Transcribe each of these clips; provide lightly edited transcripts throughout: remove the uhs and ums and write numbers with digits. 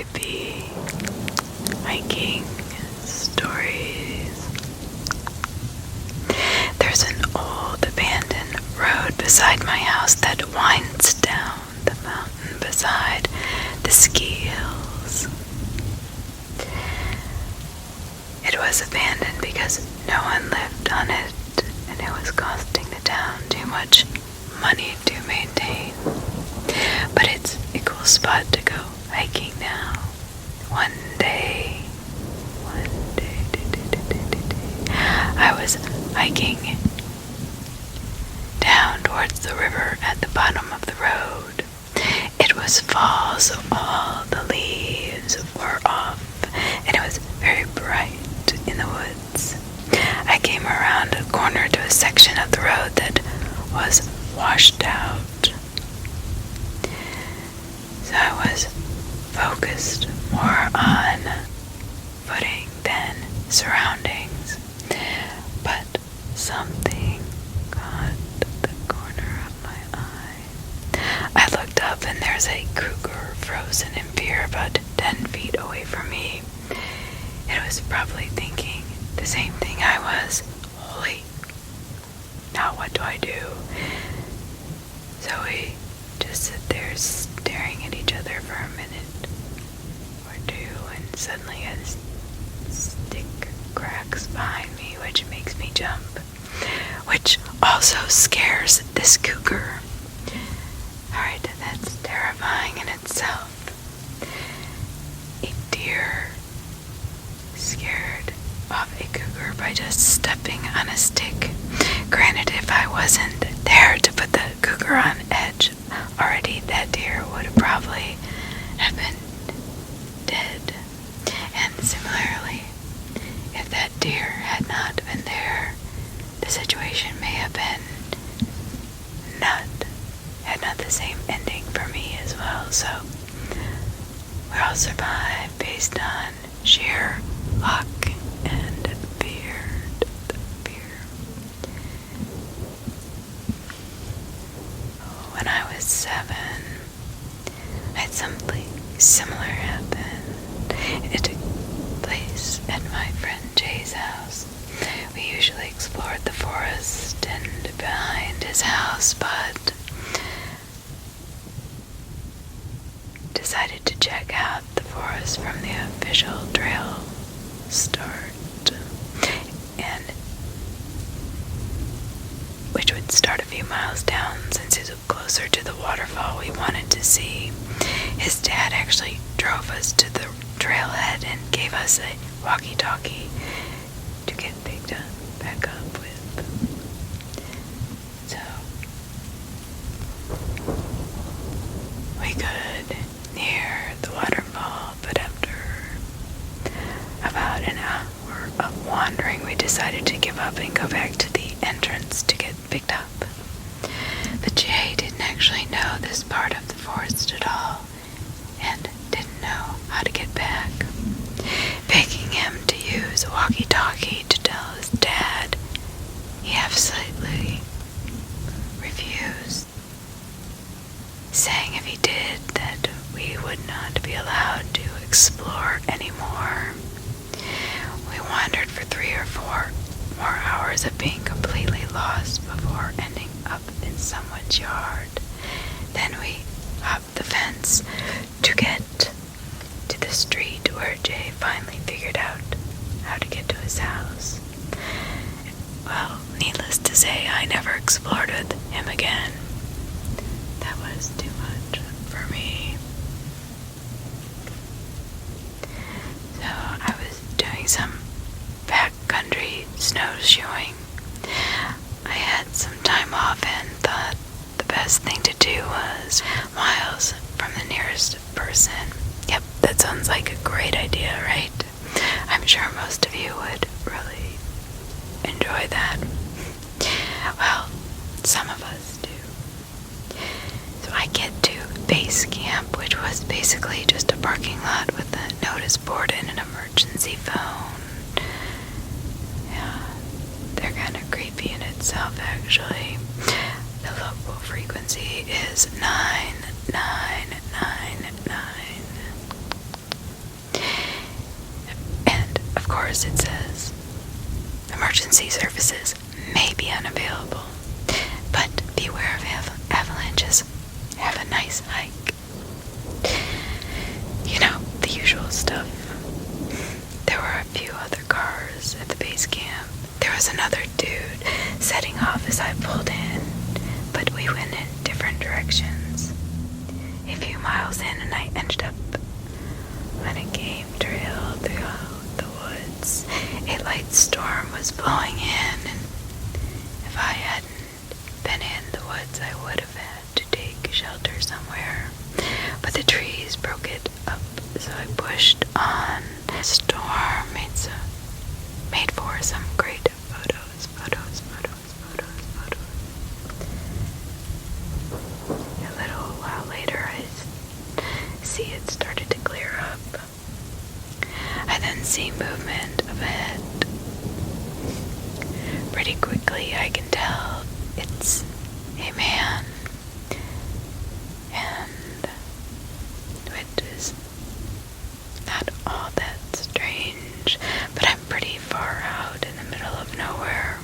creepy hiking stories. There's an old abandoned road beside my house that winds down the mountain beside the ski hills. It was abandoned because no one lived on it, and it was costing the town too much money to maintain. But it's a cool spot to go hiking now. One day, I was hiking down towards the river at the bottom of the road. It was fall, so all the leaves were off, and it was very bright in the woods. I came around a corner to a section of the road that was washed out. So I was focused more on footing than surroundings. But something caught the corner of my eye. I looked up and there's a cougar frozen in fear about 10 feet away from me. It was probably thinking the same thing I was. Holy, now what do I do? So we just sit there staring at each other for a minute or two, and suddenly a stick cracks behind me, which makes me jump, which also scares this cougar. Alright, that's terrifying in itself. A deer scared off a cougar by just stepping on a stick. Granted, if I wasn't there to put the cougar on edge already, that deer would probably have been dead. And similarly, if that deer had not been there, the situation may have been had not the same ending for me as well. So we all survived based on sheer luck and fear. When I was 7, I had something similar happen. It took place at my friend Jay's house. We usually explored the forest and behind his house, but decided to check out the forest from the official trail start, and which would start a few miles down since it was closer to the waterfall we wanted to see. His dad actually drove us to the trailhead and gave us a walkie-talkie to get picked up, back up with. So we could near the waterfall, but after about an hour of wandering, we decided to give up and go back to the entrance to get picked up. But Jay didn't actually know this part of the forest at all, and didn't know how to get back. Begging him to use a walkie-talkie to tell his dad, he absolutely refused, saying if he did that we would not be allowed to explore anymore. We wandered for 3 or 4 more hours of being completely lost before ending up in someone's yard. Then we hopped the fence to get to the street where Jay finally figured out how to get to his house. Well, needless to say, I never explored with him again. That was too much for me. So I was doing some backcountry snowshoeing. I had some time off and thought the best thing to do was miles from the nearest person. Yep, that sounds like a great idea, right? I'm sure most of you would really enjoy that. Well, some of us do. So I get to base camp, which was basically just a parking lot with a notice board and an emergency phone. Yeah, they're kind of creepy in itself, actually. The local frequency is 9999. course it says, emergency services may be unavailable, but beware of avalanches. Have a nice hike. You know, the usual stuff. There were a few other cars at the base camp. There was another dude setting off as I pulled in, but we went in different directions. A few miles in and I ended up on a game trail through the woods. A light storm was blowing in, and if I hadn't been in the woods, I would have had to take shelter somewhere. But the trees broke it up, so I pushed on. The storm made for some great photos. A little while later, I see it started to clear up. I then see movement of a head. Pretty quickly, I can tell it's a man, and it is not all that strange, but I'm pretty far out in the middle of nowhere.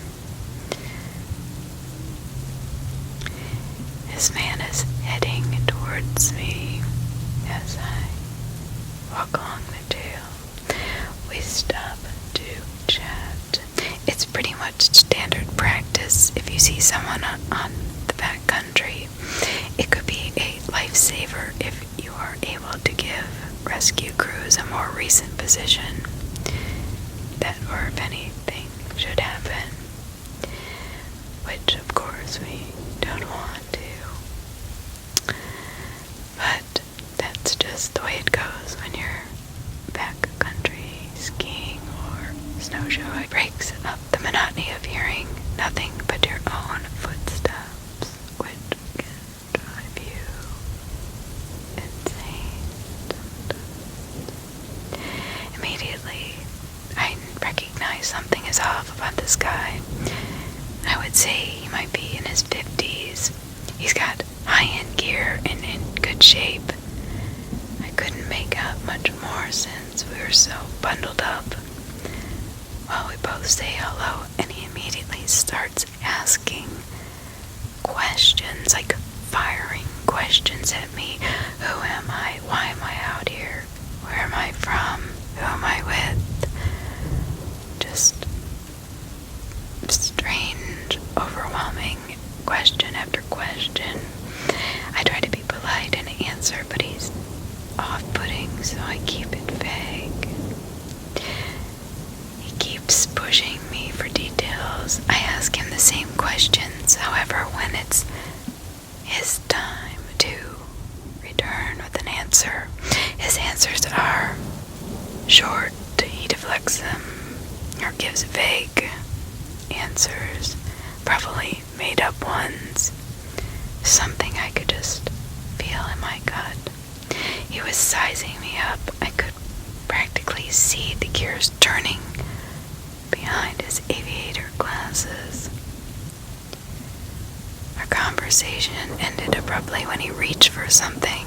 This man is heading towards me as I walk along the trail. We stop to chat. It's pretty much standard practice if you see someone on the back country. It could be a lifesaver if you are able to give rescue crews a more recent position, that or if anything should happen, which of course we don't want to. But that's just the way it goes when you're backcountry skiing or snowshoeing. It breaks up the monotony of hearing nothing but your own footsteps, which can drive you insane. Immediately, I recognize something is off about this guy. I would say he might be in his 50s. He's got high-end gear and in good shape. I couldn't make out much more since we were so bundled up. Well, we both say hello, and he immediately starts asking questions, like firing questions at me. Who am I? Why am I out here? Where am I from? Who am I with? Just strange, overwhelming question after question. I try to be polite and answer, but he's off-putting, so I keep it vague. He keeps pushing me for details. I ask him the same questions, however, when it's his time to return with an answer, his answers are short. He deflects them or gives vague answers, probably made up ones, something I could just feel in my gut. He was sizing me up. I could practically see the gears turning behind his aviator glasses. Our conversation ended abruptly when he reached for something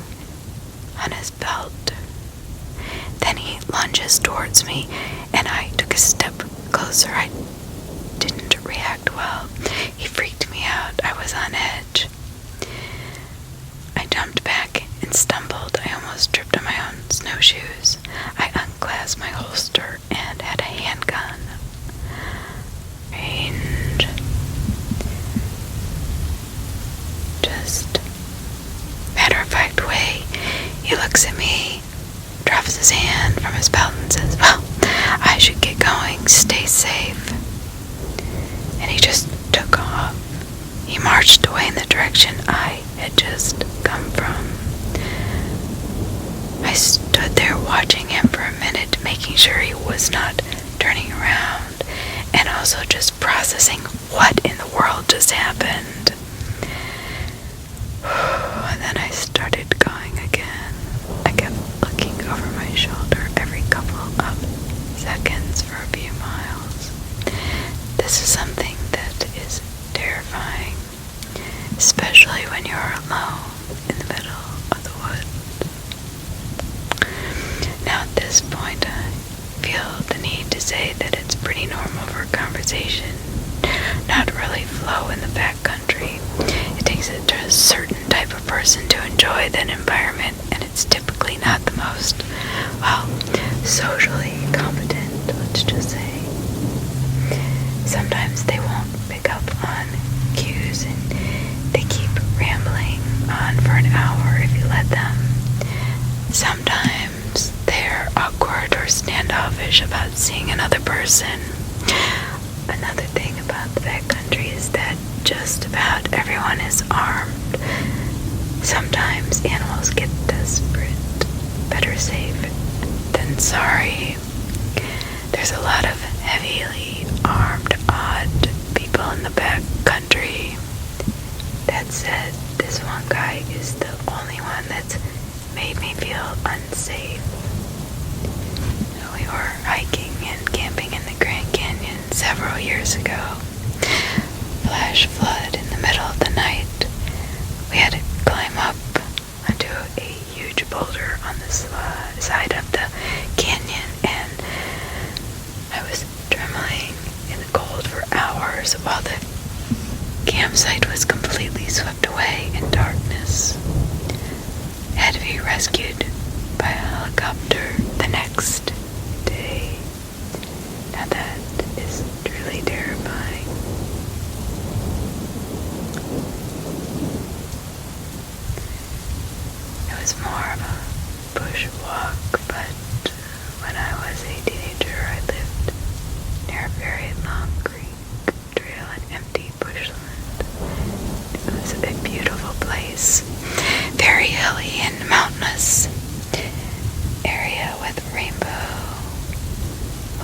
on his belt. Then he lunges towards me, and I took a step closer. I didn't react well. He freaked me out. I was on edge. I jumped back and stumbled. I almost tripped on my own snowshoes. I unclasped my holster and had a handgun. Range. Just matter-of-fact way. He looks at me, drops his hand from his belt and says, "Well, I should get going. Stay safe." And he just took off. He marched away in the direction I had just come from. I stood there watching him for a minute, making sure he was not turning around, and also just processing what in the world just happened. And then I started going again. I kept looking over my shoulder every couple of seconds for a few miles. This is something that is terrifying, especially when you're alone in the middle of the woods. Now at this point, I feel the need to say that it's pretty normal for conversation not really flow in the backcountry. It takes a certain type of person to enjoy that environment, and it's typically not the most, well, socially competent, let's just say. Sometimes they won't pick up on cues, and they keep rambling on for an hour if you let them. Sometimes they're awkward or standoffish about seeing another person. Another thing about the backcountry is that just about everyone is armed. Sometimes animals get desperate. Better safe than sorry. There's a lot of heavily armed, odd people in the backcountry. That said, this one guy is the only one that's made me feel unsafe. We were hiking and camping in the Grand Canyon several years ago. Flash flood in the middle of the night. We had to climb up onto a huge boulder on the side of the canyon, and I was trembling in the cold for hours while the campsite was completely swept away in darkness. I had to be rescued by a helicopter the next day. Now that is truly terrifying. It was more of a bushwalk, but when I was a teenager, I lived near a very long creek trail and empty bushland. It was a beautiful place, very hilly and mountainous area with rainbow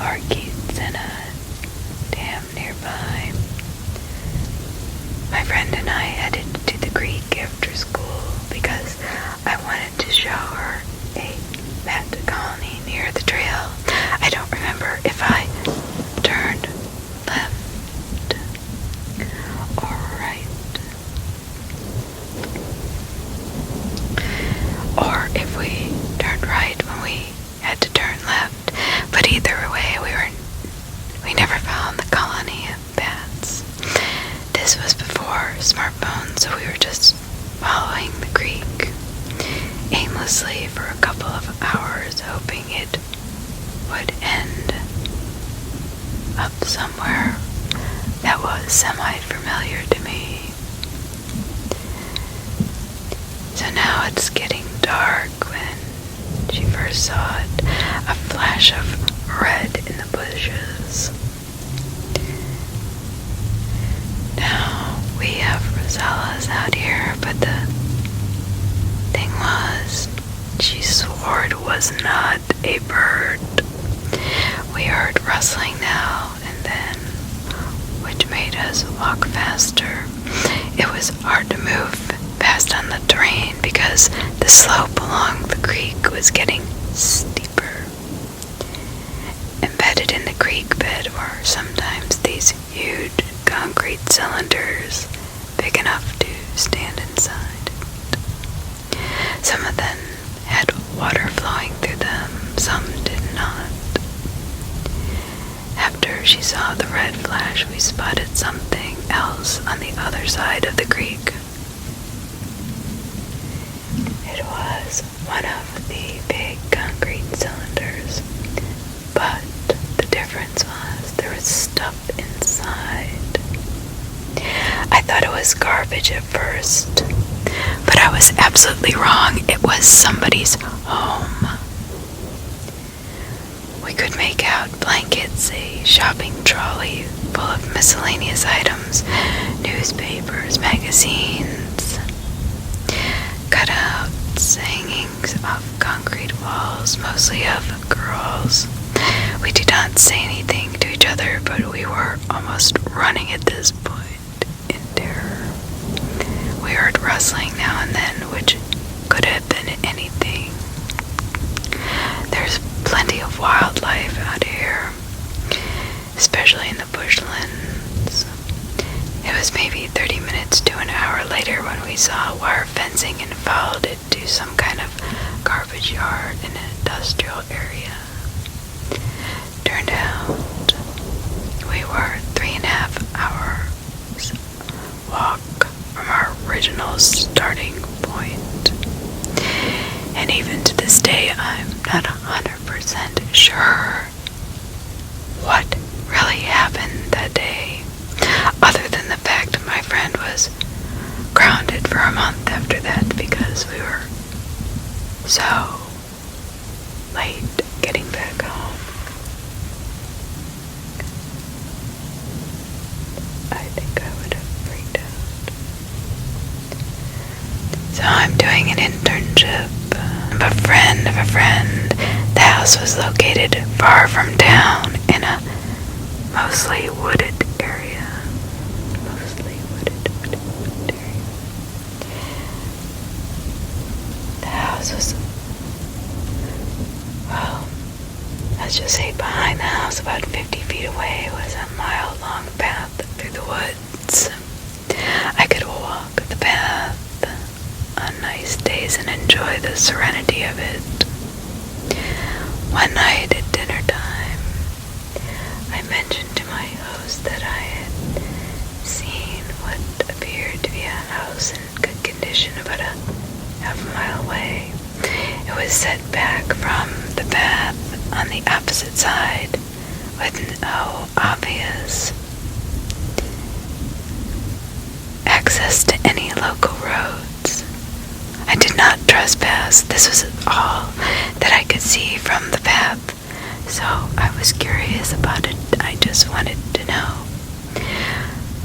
orchids and a dam nearby. My friend and I headed to the creek after school because I wanted to show her a bat colony near the trail. I don't remember if I turned left or right, or if we turned right when we had to turn left. But either way, we never found the colony of bats. This was before smartphones, so we were just following the creek aimlessly for a couple of hours, hoping it would end up somewhere that was semi-familiar to me. So now it's getting dark. When she first saw it, a flash of red in the bushes. Now we have rosellas out here, but the thing was, she swore it was not a bird. We heard rustling now and then, which made us walk faster. It was hard to move fast on the terrain because the slope along the creek was getting steeper. Embedded in the creek bed were sometimes these huge concrete cylinders big enough to stand inside. Some of them had water flowing through them, some did not. After she saw the red flash, we spotted something else on the other side of the creek. It was one of the big concrete cylinders, but the difference was there was stuff inside. I thought it was garbage at first, but I was absolutely wrong. It was somebody's home. We could make out blankets, a shopping trolley full of miscellaneous items, newspapers, magazines, cutouts, hangings off concrete walls, mostly of girls. We did not say anything to each other, but we were almost running at this point in terror. We heard rustling now and then, which could have been anything. There's plenty of wildlife out here, especially in the bushlands. It was maybe 30 minutes to an hour later when we saw wire fencing and followed it to some kind of garbage yard in an industrial area. Turned out original starting point. And even to this day, I'm not 100% sure what really happened that day, other than the fact my friend was grounded for a month after that because we were so late getting back home. I think I would have freaked out. So I'm doing an internship of a friend of a friend. The house was located far from town in a mostly wooded area. Mostly wooded area. The house was, well, let's just say behind the house, about 50 feet away, was a mile-long path through the woods. I could walk the path on nice days and enjoy the serenity of it. One night at dinner time, I mentioned to my host that I had seen what appeared to be a house in good condition about a half a mile away. It was set back from the path on the opposite side with no obvious access to any local roads. I did not trespass. This was all that I could see from the path, so I was curious about it. I just wanted to know.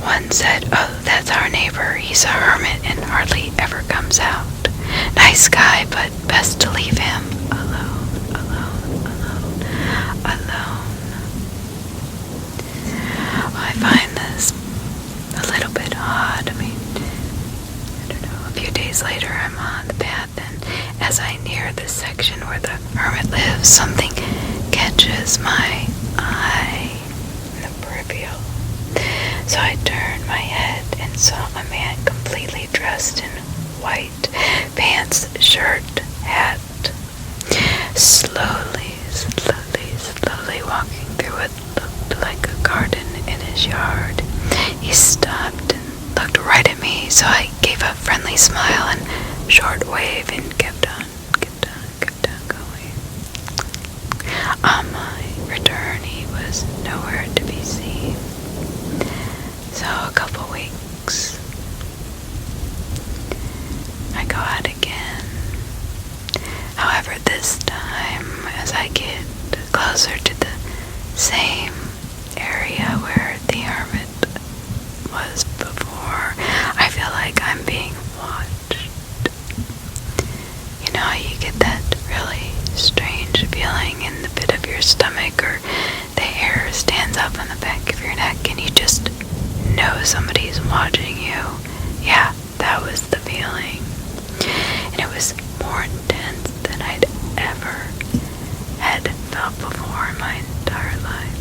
One said, "Oh, that's our neighbor. He's a hermit and hardly ever comes out. Nice guy, but best to leave him alone, alone, alone, alone." Well, I find this a little bit odd. I mean, I don't know, a few days later I'm on the path, and as I near the section where the hermit lives, something catches my eye in the peripheral. So I turned my head and saw a man completely dressed in white pants, shirt, hat, slowly walking through what looked like a garden in his yard. He stopped and looked right at me, so I gave a friendly smile and short wave and kept on going. On my return, he was nowhere to be seen. So a couple weeks, I go out again. However, this time, as I get closer to the same area where the hermit was before, I feel like I'm being watched. You know, you get that really strange feeling in the pit of your stomach, or the hair stands up on the back of your neck and you just know somebody's watching you. Yeah, that was the feeling. And it was more intense than I'd ever had felt before in my entire life.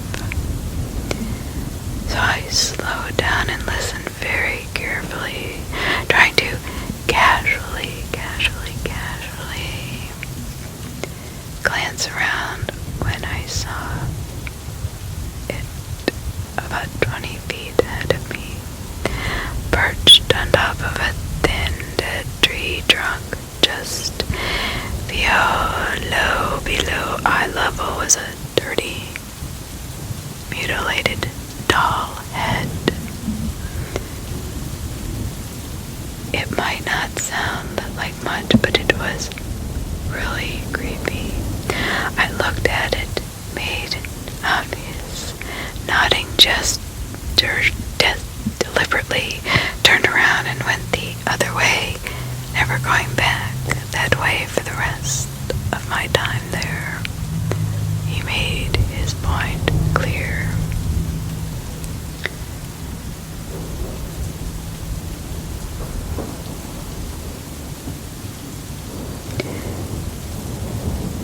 So I slowed down and listened very carefully, trying to casually glance around when I saw it about 20 feet ahead of me, perched on top of a thin dead tree trunk just below eye level was a dirty, mutilated doll head. It might not sound like much, but it was really creepy. I looked at it, made obvious nodding gesture, deliberately turned around and went the other way, never going back that way for the rest of my time there. He made his point clear.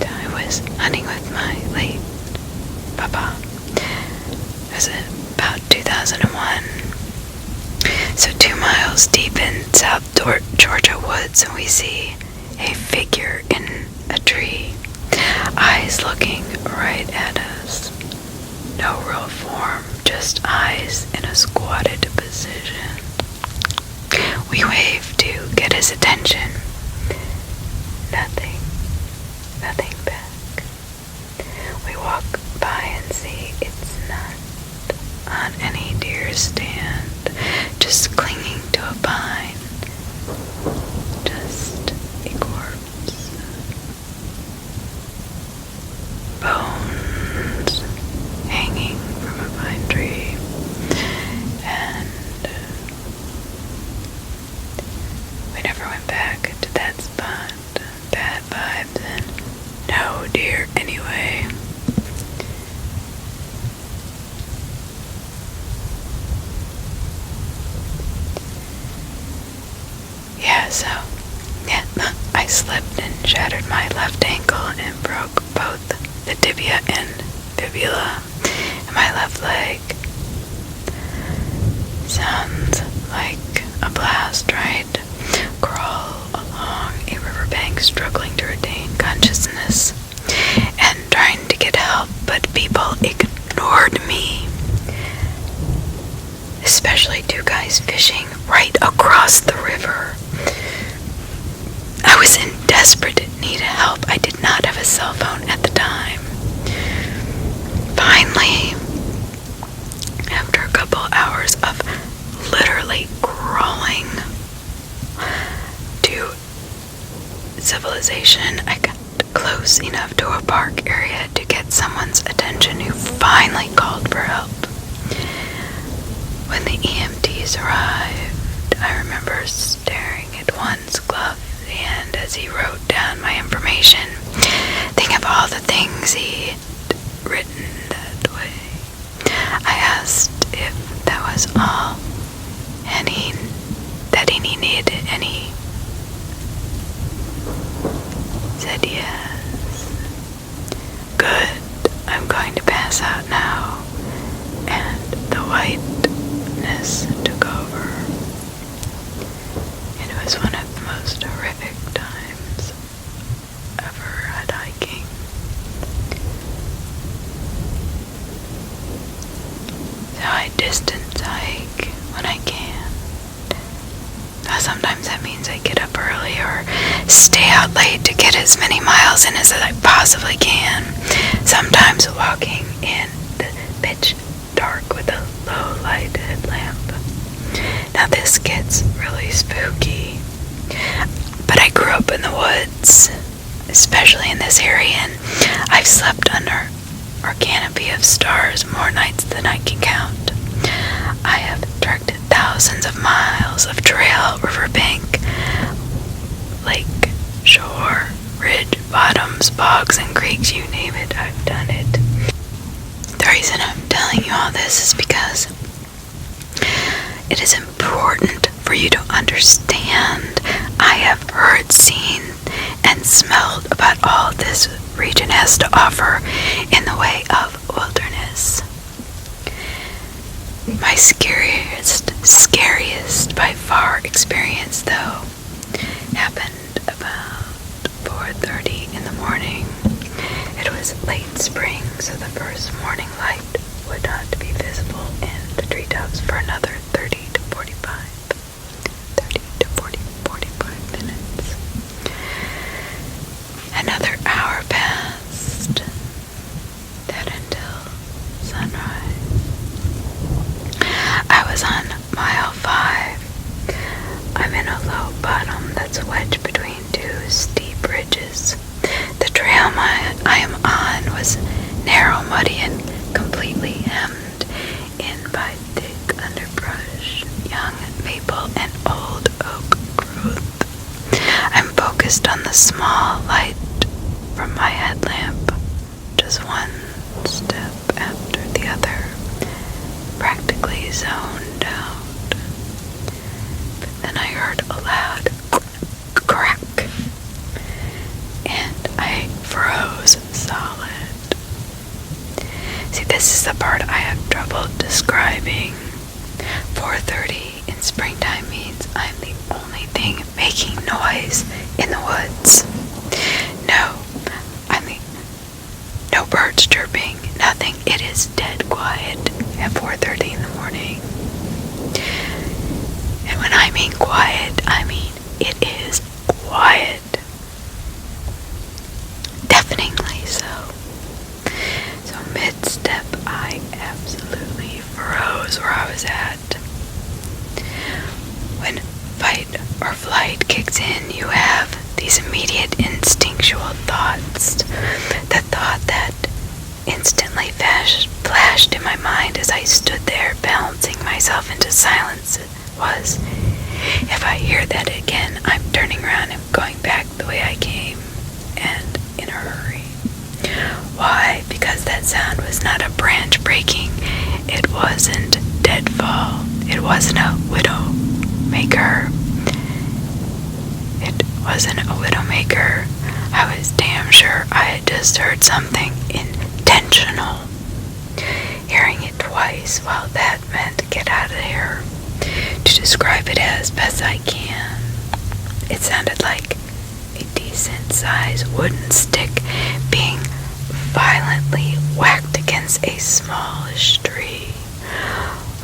I was hunting with my late papa. It was about 2001. So 2 miles deep in South Georgia woods, and we see a figure in a tree, eyes looking right at us. No real form, just eyes in a squatted position. We waved to to get his attention. Nothing back. We walk by and see it's not on any deer stand, just clinging to a pine. Just a corpse. Bones hanging from a pine tree. And we never went back to that spot. Bad vibes and no deer anyway. I slipped and shattered my left ankle and broke both the tibia and fibula in my left leg. Sounds like a blast, right? Crawl along a riverbank struggling to retain consciousness and trying to get help, but people ignored me. Especially two guys fishing right across the river. I was in desperate need of help. I did not have a cell phone at the time. Finally, after a couple hours of literally crawling to civilization, I got close enough to a park area to get someone's attention, who finally called for help. When the EMTs arrived, I remember staring at one's gloved hand as he wrote down my information, thinking of all the things he'd written that way. I asked if that was all, and that he needed any. Said yes. Good, I'm going to pass out now. And the whiteness took over. It was one of the most horrific times ever at hiking. So I distance hike when I can. Now sometimes that means I get up early or stay out late to get as many miles in as I possibly can. Sometimes walking in the pitch dark with a low light headlamp. Now this gets really spooky, but I grew up in the woods, especially in this area, and I've slept under our canopy of stars more nights than I can count. I have trekked thousands of miles of trail, riverbank, lake, shore, ridge, bottoms, bogs, and creeks, you name it, I've done it. The reason I'm telling you all this is because it is important for you to understand. I have heard, seen, and smelled about all this region has to offer in the way of wilderness. My scariest by far experience, though, happened about 4:30 in the morning. It was late spring, so the first morning light would not be visible in the treetops for another 30 to 45 minutes. Another hour passed, that until sunrise. I was on mile 5. I'm in a low bottom that's wedged between two steep ridges. The trail I am on was narrow, muddy, and completely hemmed in by thick underbrush, young maple, and old oak growth. I'm focused on the small light from my headlamp, just one step after the other, practically zoned out. But then I heard a loud crack, and I froze solid. See, this is the part I have trouble describing. 4:30 in springtime means I'm the only thing making noise in the woods. No birds chirping, nothing. It is dead quiet at 4:30 in the morning. And when I mean quiet, I mean it is quiet. Deafeningly so. So mid-step, I absolutely froze where I was at. When fight or flight kicks in, you have these immediate instinctual thoughts. The thought that instantly flashed in my mind as I stood there balancing myself into silence was, if I hear that again, I'm turning around and going back the way I came, and in a hurry. Why? Because that sound was not a branch breaking. It wasn't deadfall. It wasn't a widow maker. It wasn't a widow maker. I was damn sure I had just heard something intentional. Hearing it twice, well, that meant get out of here. To describe it as best I can, it sounded like a decent sized wooden stick being violently whacked against a smallish tree,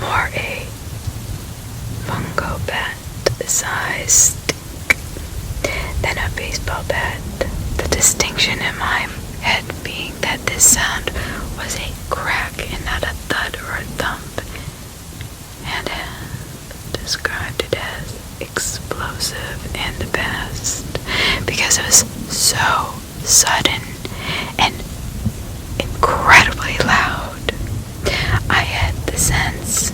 more a fungo bat size stick than a baseball bat. The distinction in my head being that this sound was a crack and not a thud or a thump, and have described it as explosive and the best because it was so sudden and incredibly loud. I had the sense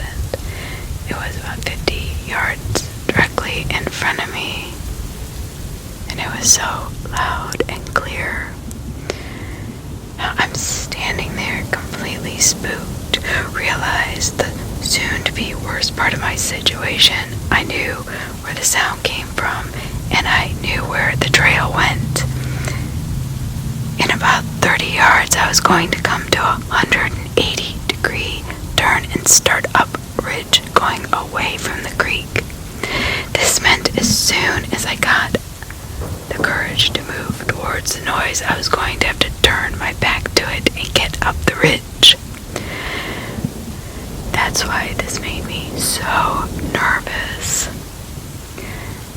that it was about 50 yards directly in front of me, and it was so loud and clear. Now I'm standing there completely spooked, realized the soon-to-be worst part of my situation. I knew where the sound came from, and I knew where the trail went. In about 30 yards, I was going to come to a 180-degree turn and start up ridge going away from the creek. This meant as soon as I got the courage to move towards the noise, I was going to have to turn my back to it and get up the ridge. That's why this made me so nervous.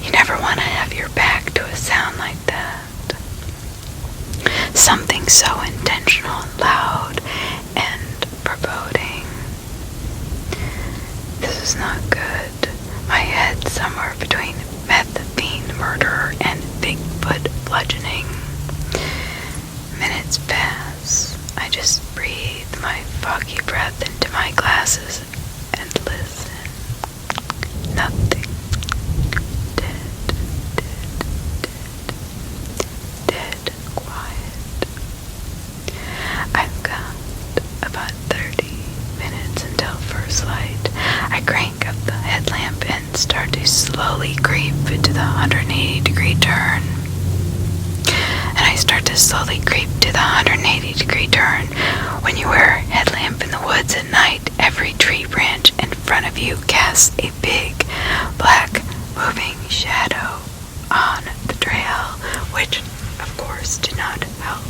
You never want to have your back to a sound like that. Something so intentional, loud, and foreboding. This is not good. My head somewhere between meth fiend murder and Bigfoot bludgeoning. Minutes pass. I just breathe my foggy breath into my glasses and listen. Nothing. Dead quiet. I've got about 30 minutes until first light. I crank up the headlamp and start to slowly creep into the 180-degree turn. And I start to slowly creep to the 180-degree turn. When you wear a headlamp in the woods at night, every tree branch in front of you casts a big, black, moving shadow on the trail, which, of course, did not help.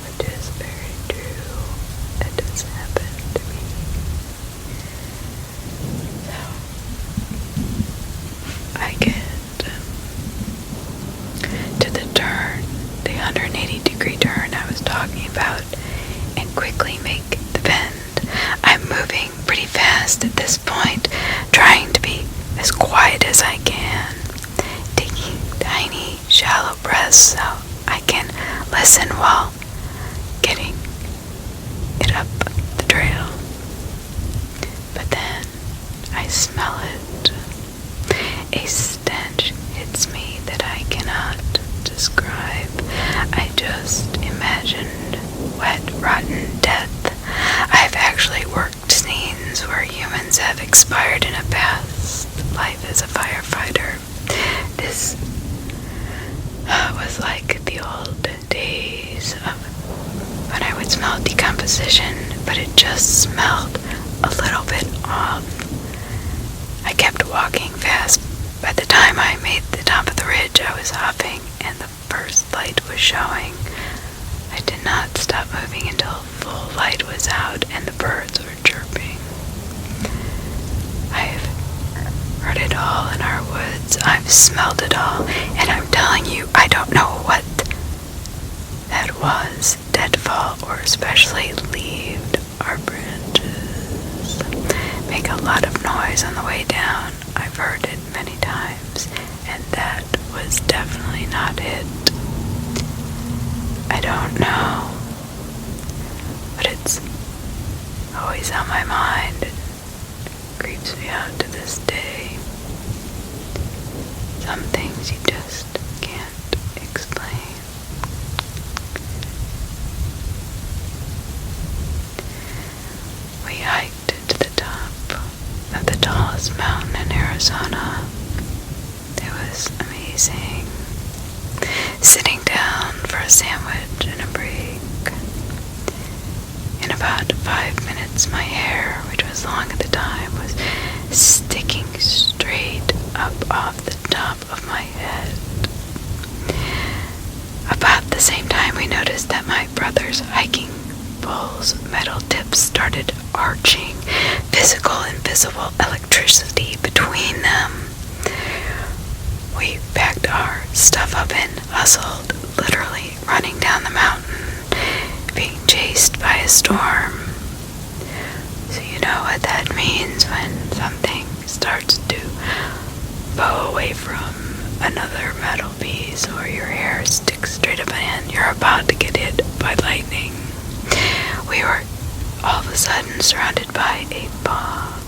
Which is very true. It does happen to me. So, I get to the turn, the 180-degree turn I was talking about, and quickly make the bend. I'm moving pretty fast at this point, trying to be as quiet as I can, taking tiny, shallow breaths so I can listen while getting it up the trail. But then I smell it. A stench hits me that I cannot describe. I just imagined wet, rotten death. I've actually worked scenes where humans have expired in a past life as a firefighter. This was like the old days of when I would smell decomposition, but it just smelled a little bit off. I kept walking fast. By the time I made the top of the ridge, I was huffing, and the first light was showing. I did not stop moving until full light was out and the birds were chirping. I've heard it all in our woods. I've smelled it all, and I'm telling you, I don't know what that was. Deadfall, or especially leaved, our branches make a lot of noise on the way down. I've heard it many times, and that was definitely not it. I don't know, but it's always on my mind. It creeps me out to this day. Some things you just can't explain. We hiked to the top of the tallest mountain in Arizona. It was amazing. Sitting down for a sandwich and a break. In about 5 minutes, my hair, which was long at the time, was sticking straight up off the top of my head. About the same time, we noticed that my brother's hiking pole's metal tips started arching, physical and visible electricity between them. We packed our stuff up and hustled, literally running down the mountain, being chased by a storm. So you know what that means when something starts to bow away from another metal piece, or your hair sticks straight up and you're about to get hit by lightning. We were all of a sudden surrounded by a fog.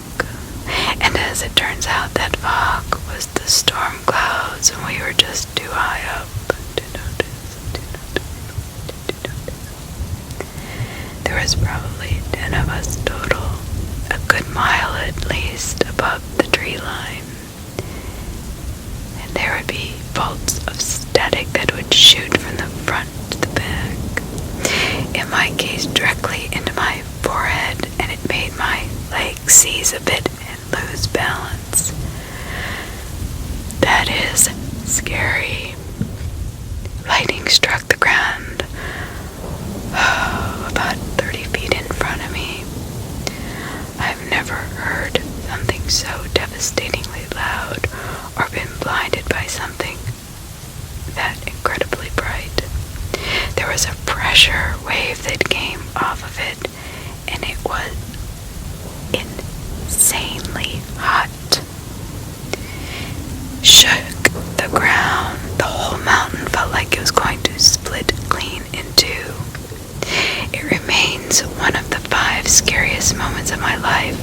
And as it turns out, that fog was the storm clouds, and we were just too high up to notice. There was probably 10 of us total, a good mile at least above the tree line. And there would be bolts of static that would shoot from the front to the back. In my case, directly into my forehead, and it made my leg seize a bit and lose balance. That is scary. Lightning struck the ground about 30 feet in front of me. I've never heard something so devastatingly loud or been blinded by something that incredibly bright. There was a pressure wave that came off of it, and it was insanely hot. Shook the ground. The whole mountain felt like it was going to split clean in two. It remains one of the 5 scariest moments of my life,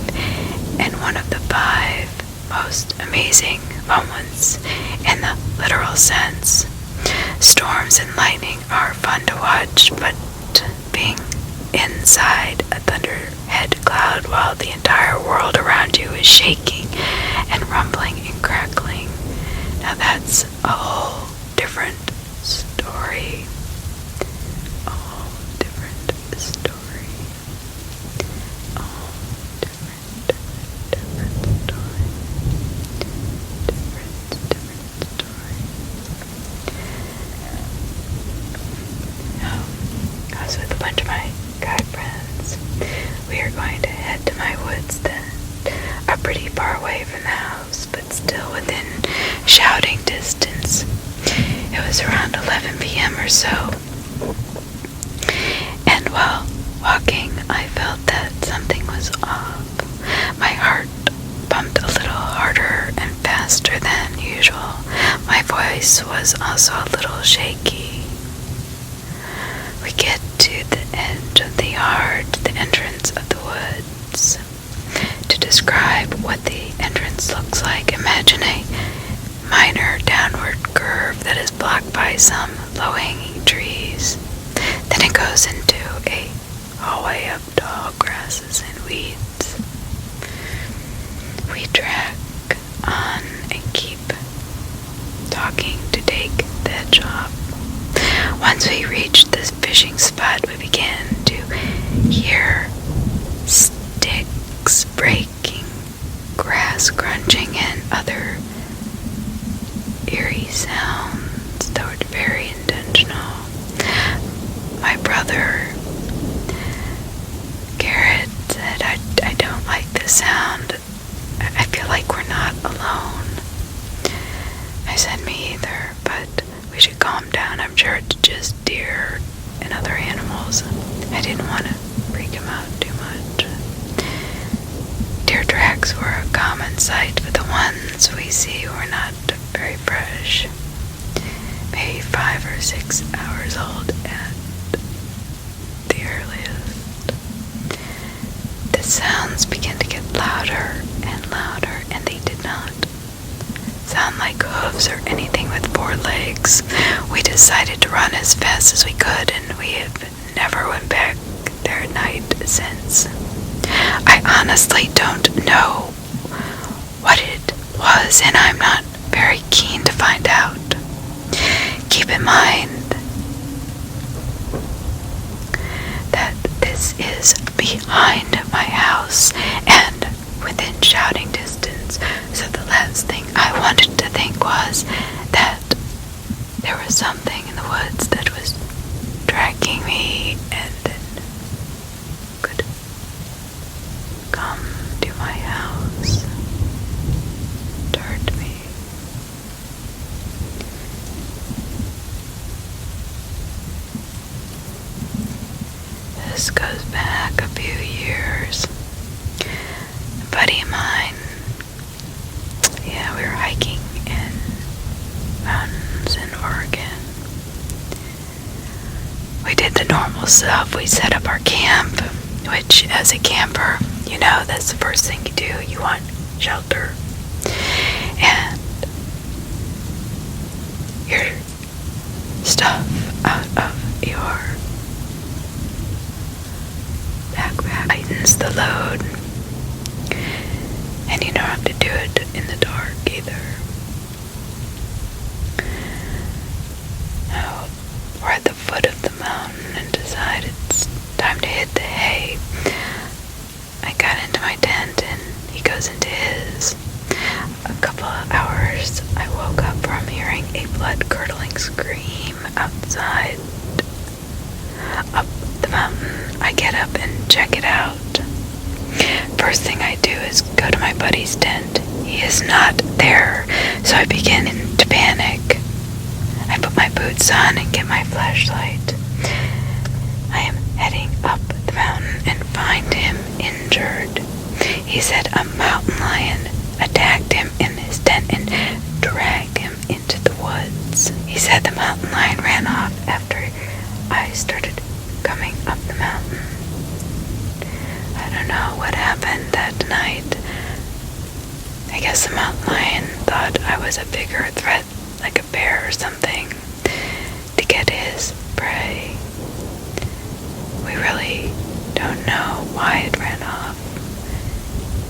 and one of the 5 most amazing moments in the literal sense. Storms and lightning are fun to watch, but being inside a thunderhead cloud while the entire world around you is shaking and rumbling and crackling, now that's a whole different story. A whole different story. A whole different story. Different story. I was with a bunch of my guy friends. We are going to head to my woods that are pretty far away from the house, but still within shouting distance. It was around 11 p.m. or so. And while walking, I felt that something was off. My heart pumped a little harder and faster than usual. My voice was also a little shaky. We get to the edge of the yard, the entrance of the woods. To describe what the entrance looks like, imagine a minor downward curve that is blocked by some low-hanging trees. Then it goes into a hallway of tall grasses and weeds. We track on and keep talking to take the edge off. Once we reach this fishing spot, we began to hear sticks breaking, grass crunching, and other eerie sounds that were very intentional. My brother sure it's just deer and other animals. I didn't want to freak him out too much. Deer tracks were a common sight, but the ones we see were not very fresh. Maybe 5 or 6 hours old at the earliest. The sounds began to get louder and louder, and they did not sound like hooves or anything with 4 legs. We decided to run as fast as we could, and we have never went back there at night since. I honestly don't know what it was, and I'm not very keen to find out. Keep in mind that this is behind my house and within shouting distance, so the last thing I wanted to think was that there was something in the woods that was tracking me and then could come to my house to hurt me. This goes back a few years. A buddy of mine, we were hiking in mountains in Oregon. We did the normal stuff. We set up our camp, which as a camper, that's the first thing you do. You want shelter. And your stuff out of your backpack lightens the load. And you don't have to do it in the dark either. Now, we're at the foot of the mountain and decided it's time to hit the hay. I got into my tent and he goes into his. A couple of hours, I woke up from hearing a blood-curdling scream outside. Up the mountain, I get up and check it out. First thing I do is go to my buddy's tent. He is not there, so I begin to panic. I put my boots on and get my flashlight. I am heading up the mountain and find him injured. He said a mountain lion attacked him in his tent and dragged him into the woods. He said the mountain lion ran off after I started coming up the mountain. I don't know what happened that night. I guess the mountain lion thought I was a bigger threat, like a bear or something, to get his prey. We really don't know why it ran off,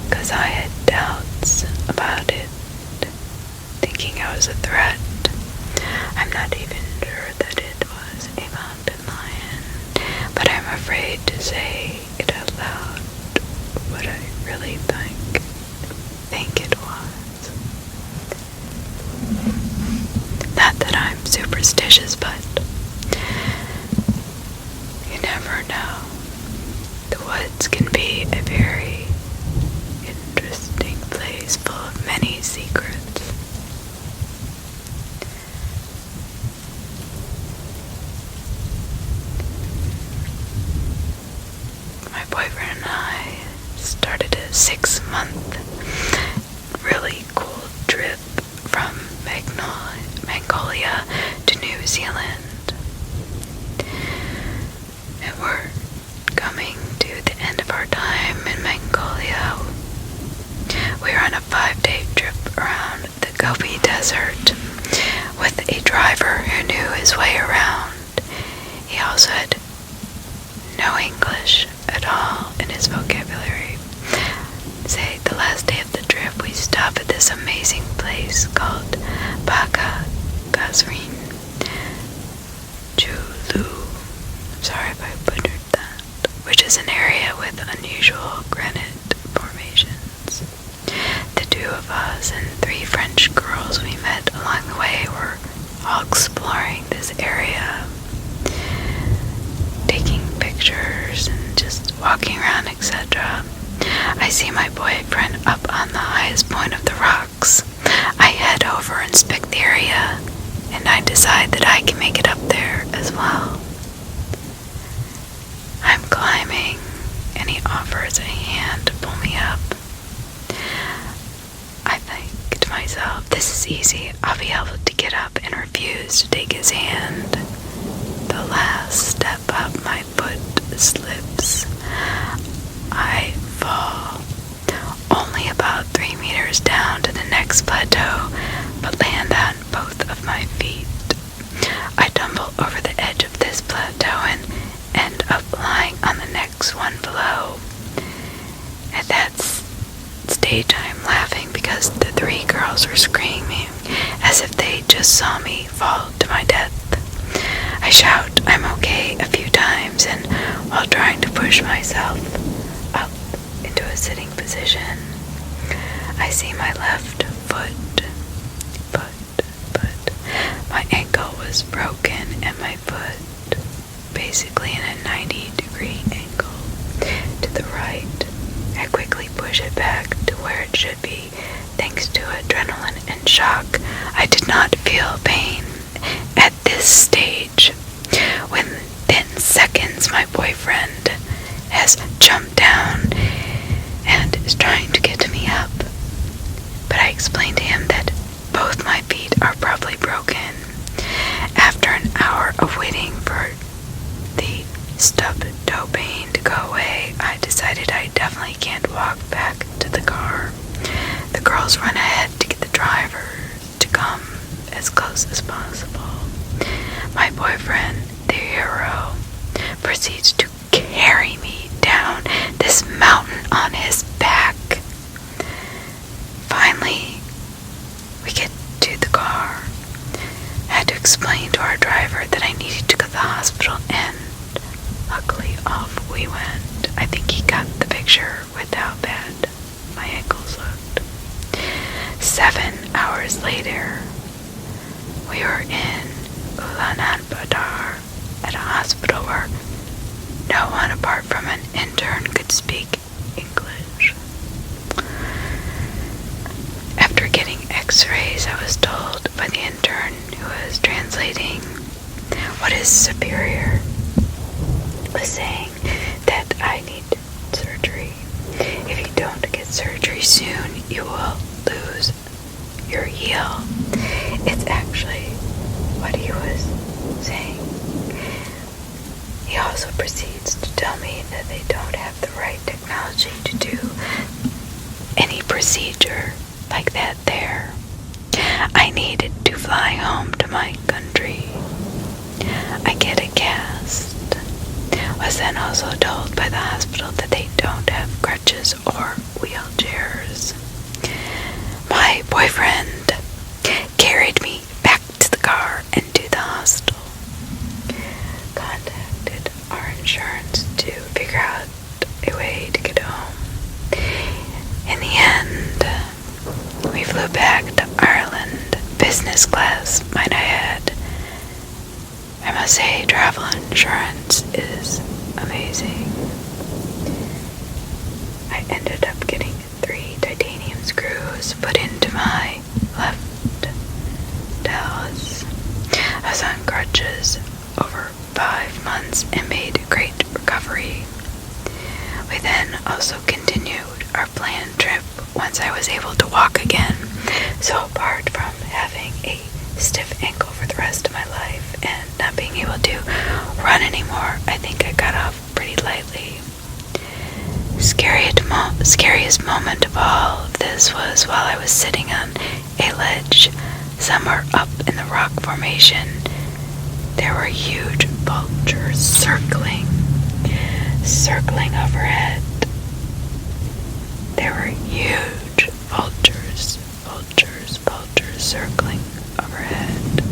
because I had doubts about it, thinking I was a threat. I'm not even sure that it was a mountain lion, but I'm afraid to say it out loud what I really think it was. Not that I'm superstitious, but you never know. The woods can be a very interesting place full of many secrets. My boyfriend and I started a 6-month really cool trip from Mongolia to New Zealand. And we're coming to the end of our time in Mongolia. We were on a 5-day trip around the Gobi Desert with a driver who knew his way around. He also had no English at all in his vocabulary. Say, the last day of the trip, we stopped at this amazing place called Baka Gazrin Chulu. I'm sorry if I butchered that. Which is an area with unusual granite formations. The 2 of us and 3 French girls we met along the way were all exploring this area, taking pictures and just walking around, etc. I see my boyfriend up on the highest point of the rocks. I head over and inspect the area, and I decide that I can make it up there. this is easy. I'll be able to get up and refuse to take his hand. The last step up, my foot slips. I fall. Only about 3 meters down to the next plateau, but land on both of my feet. I tumble over the edge of this plateau and end up lying on the next one below. At that stage, I'm laughing because the 3 girls were screaming as if they just saw me fall to my death. I shout, "I'm okay," a few times, and while trying to push myself up into a sitting position, I see my left foot. My ankle was broken and my foot basically in a 90-degree angle to the right. I quickly push it back to where it should be. Thanks to adrenaline and shock, I did not feel pain at this stage. Within seconds, my boyfriend has jumped down and is trying to get me up. But I explained to him that both my feet are probably broken. After an hour of waiting for the stub toe pain to go away, I decided I definitely can't walk back to the car. The girls run ahead to get the driver to come as close as possible. My boyfriend, the hero, proceeds to carry me down this mountain on his back. Finally, we get to the car. I had to explain to our driver that I needed to go to the hospital, and luckily off we went. I think he got the picture with how bad my ankles looked. 7 hours later, we were in Ulaanbaatar at a hospital where no one apart from an intern could speak English. After getting x-rays, I was told by the intern who was translating what his superior was saying that I need surgery. If you don't get surgery soon, you will lose your heel. It's actually what he was saying. He also proceeds to tell me that they don't have the right technology to do any procedure like that there. I needed to fly home to my country. I get a cast. Was then also told by the hospital that they don't have crutches or wheelchairs. My boyfriend carried me back to the car and to the hostel. Contacted our insurance to figure out a way to get home. In the end, we flew back to Ireland, business class, might I add. I must say, travel insurance is amazing. I ended up getting 3 titanium screws put into my left talus. I was on crutches over 5 months and made great recovery. We then also continued our planned trip once I was able to walk again. So apart from having a stiff ankle for the rest of my life and not being able to run anymore, I think I got off pretty lightly. Scariest moment of all of this was while I was sitting on a ledge somewhere up in the rock formation. There were huge vultures circling overhead. There were huge vultures circling overhead.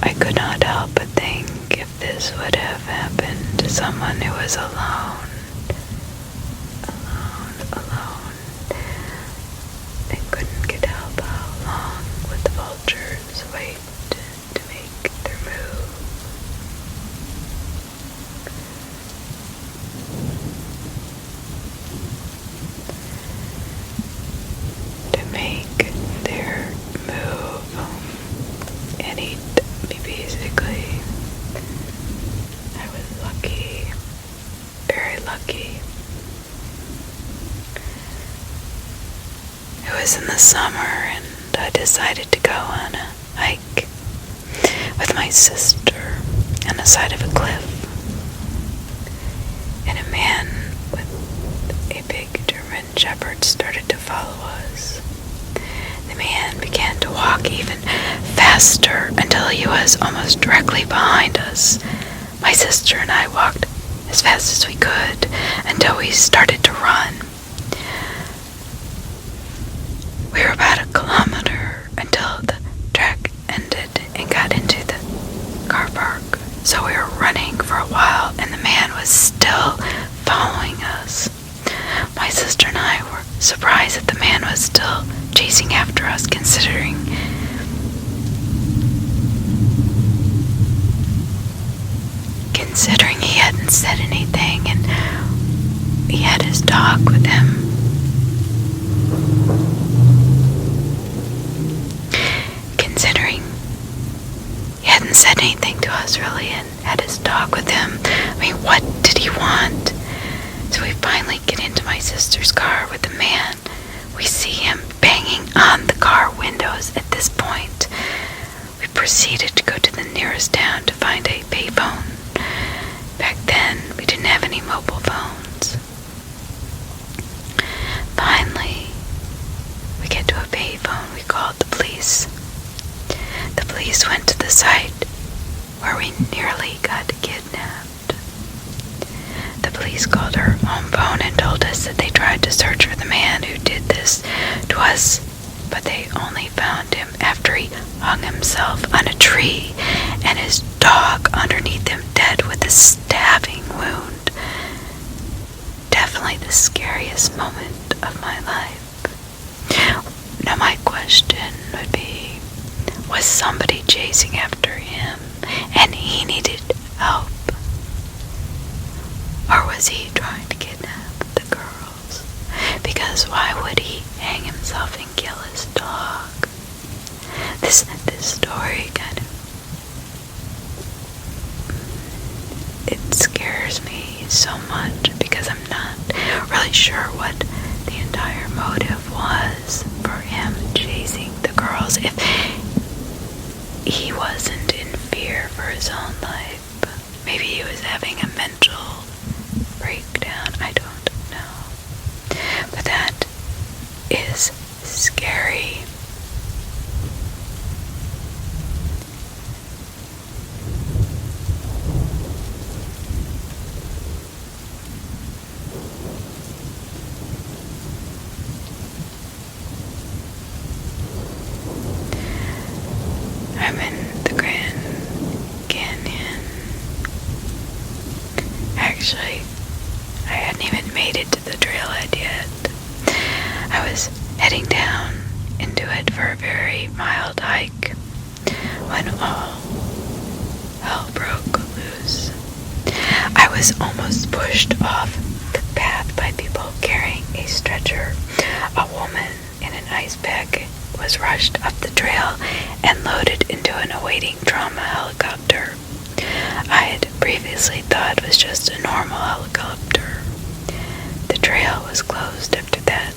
I could not help but think if this would have happened to someone who was alone, they couldn't get help how long would the vultures wait to make their move. To make their move and eat me basically. I was lucky, very the summer, and I decided to go on a hike with my sister on the side of a cliff. And a man with a big German shepherd started to follow us. The man began to walk even faster until he was almost directly behind us. My sister and I walked as fast as we could until we started to run. We were about 1 kilometer until the track ended and got into the car park. So we were running for a while and the man was still following us. My sister and I were surprised that the man was still chasing after us, considering he hadn't said anything and he had his dog with him. Considering he hadn't said anything to us really and had his dog with him, I mean, what did he want? So we finally get into my sister's car with the man. We see him banging on the car windows. At this point, we proceeded to go to the nearest town to find a payphone. Back then, we didn't have any mobile phones. Finally, we get to a payphone. We called the police. The police went to the site where we nearly got kidnapped. The police called our home phone and told us that they tried to search for the man who did this to us, but they only found him after he hung himself on a tree and his dog underneath him dead with a stabbing wound. Definitely the scariest moment of my life. Now my question would be, was somebody chasing after him and he needed help? Or was he trying to kidnap the girls? Because why would he hang himself and kill his dog? This story kind of, it scares me so much because I'm not really sure what the entire motive was for him chasing the girls. If he wasn't in fear for his own life, maybe he was having a mental breakdown, I don't know. But that is scary. I'm in the Grand Canyon. Actually, I hadn't even made it to the trailhead yet. I was heading down into it for a very mild hike when all hell broke loose. I was almost pushed off the path by people carrying a stretcher. A woman in an ice pack was rushed up the trail and loaded into an awaiting trauma helicopter. I had previously thought it was just a normal helicopter. The trail was closed after that.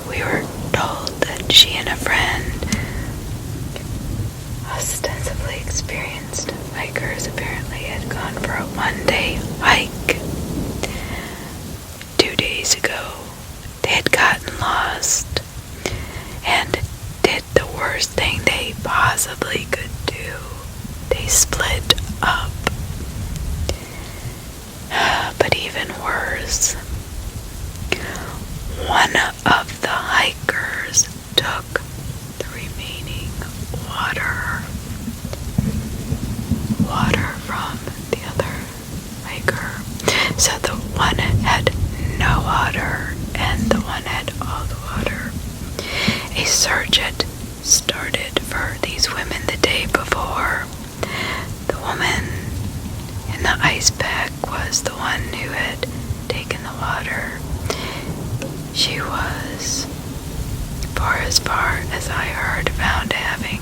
We were told that she and a friend, ostensibly experienced hikers, apparently had gone for a one-day hike. 2 days ago, they had gotten lost and did the worst thing they possibly could do. They split up. But even worse, one of the hikers took the remaining water from the other hiker. So the one had no water and the one had all the water. A search had started for these women the day before. The woman in the ice pack was the one who had taken the water. She was, for as far as I heard, found having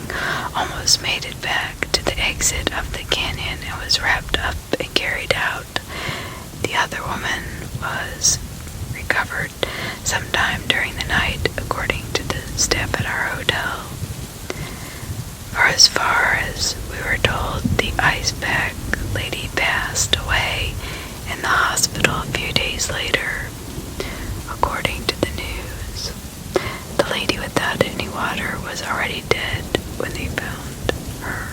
almost made it back to the exit of the canyon and was wrapped up and carried out. The other woman was recovered sometime during the night, according to the step at our hotel. For as far as we were told, the ice pack lady passed away in the hospital a few days later, according to the news. The lady without any water was already dead when they found her.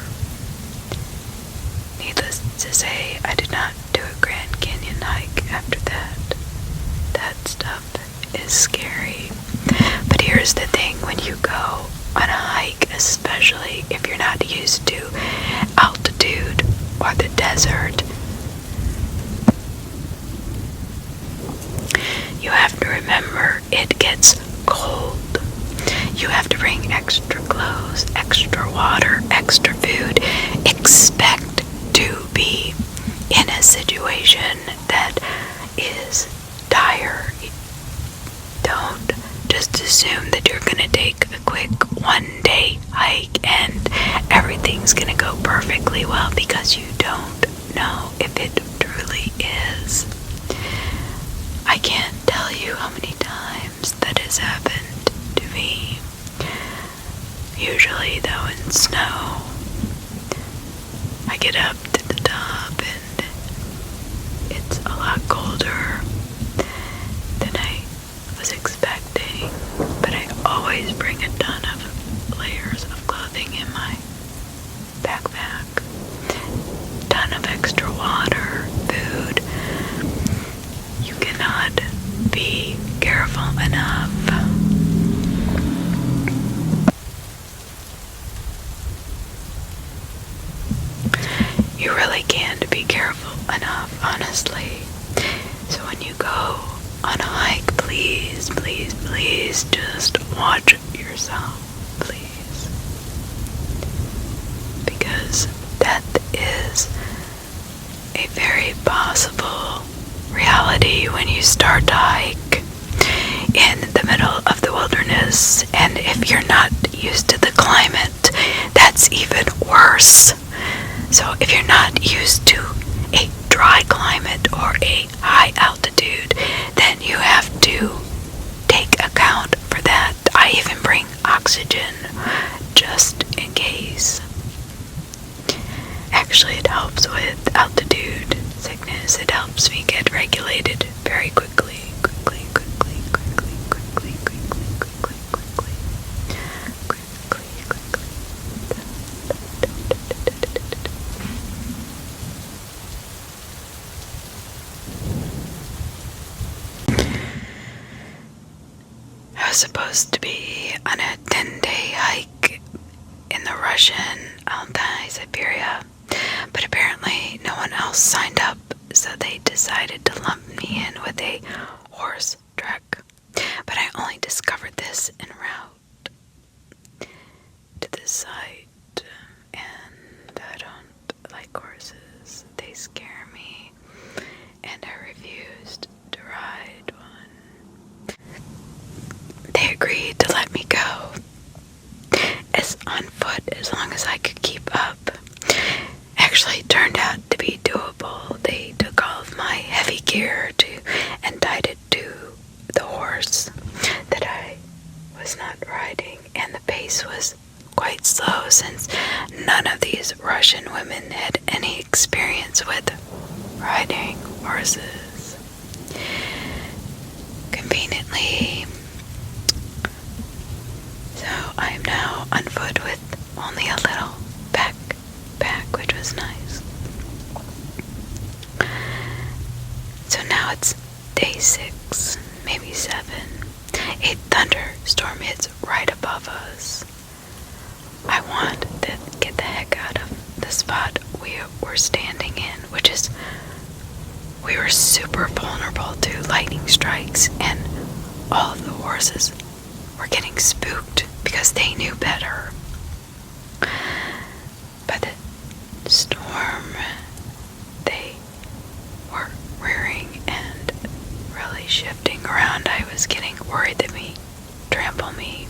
Needless to say, I did not do a Grand Canyon hike after that. That stuff is scary. But here's the thing, when you go on a hike, especially if you're not used to altitude or the desert, you have to remember it gets cold. You have to bring extra clothes, extra water, extra food. Expect to be in a situation that is dire. Don't just assume that you're going to take a quick one-day hike and everything's going to go perfectly well, because you don't know if it truly is. I can't tell you how many times that has happened to me. Usually though in snow, I get up to the top and it's a lot colder than I was expecting, but I always bring a ton of layers of clothing in my backpack, ton of extra water, food. You cannot be careful enough. You really can't be careful enough, honestly. So when you go on a hike, please, please, please just watch yourself, please. Because death is a very possible reality when you start to hike in the middle of the wilderness. And if you're not used to the climate, that's even worse. So if you're not used to a dry climate or a high altitude, then you have to take account for that. I even bring oxygen just in case. Actually, it helps with altitude sickness. It helps me get regulated very quickly. I was supposed to be on a 10-day hike in the Russian Altai, Siberia, but apparently no one else signed up, so they decided to lump me in with a horse trek. But I only discovered this en route to the site, and I don't like horses. They scare me, and I refused to ride one. They agreed to let me go as on foot as long as I could keep up. Actually, it turned out to be doable. They took all of my heavy gear and tied it to the horse that I was not riding, and the pace was quite slow since none of these Russian women had any experience with riding horses. Conveniently, so I'm now on foot with only a little backpack, which was nice. So now it's day 6, maybe 7. A thunderstorm hits right above us. I want to get the heck out of the spot we were standing in, which is, we were super vulnerable to lightning strikes, and all of the horses were getting spooked because they knew better. But the storm, they were rearing and really shifting around. I was getting worried that me trample me.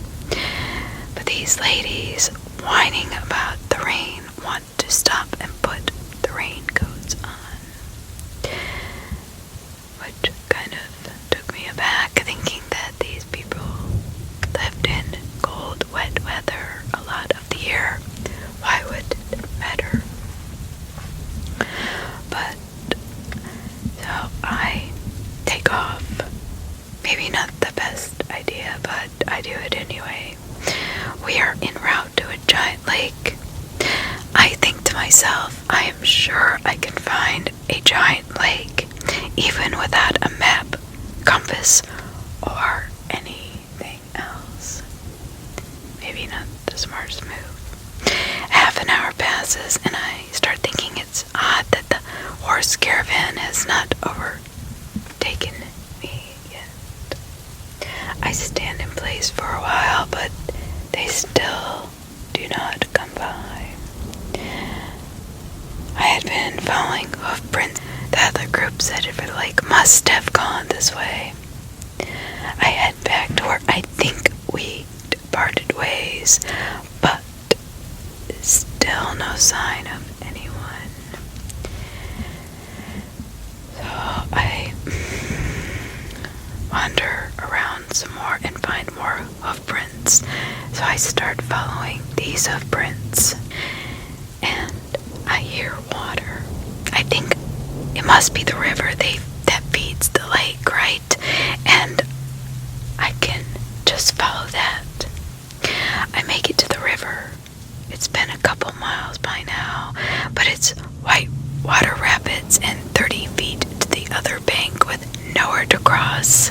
But these ladies whining about the rain want to stop and put the raincoats on, which kind of took me aback, thinking that these people lived in cold we are en route to a giant lake. I think to myself, I am sure I can find a giant lake, even without a map, compass, or anything else. Maybe not the smartest move. Half an hour passes, and I start thinking it's odd that the horse caravan has not overtaken me yet. I stand in place for a while, but they still do not come by. I had been following hoof prints. The other groups headed for the lake must have gone this way. I head back to where I think we parted ways, but still no sign of anyone. So I wander around some more and find more hoof prints. So I start following these hoof prints, and I hear water. I think it must be the river that feeds the lake, right? And I can just follow that. I make it to the river. It's been a couple miles by now, but it's white water rapids and 30 feet to the other bank with nowhere to cross.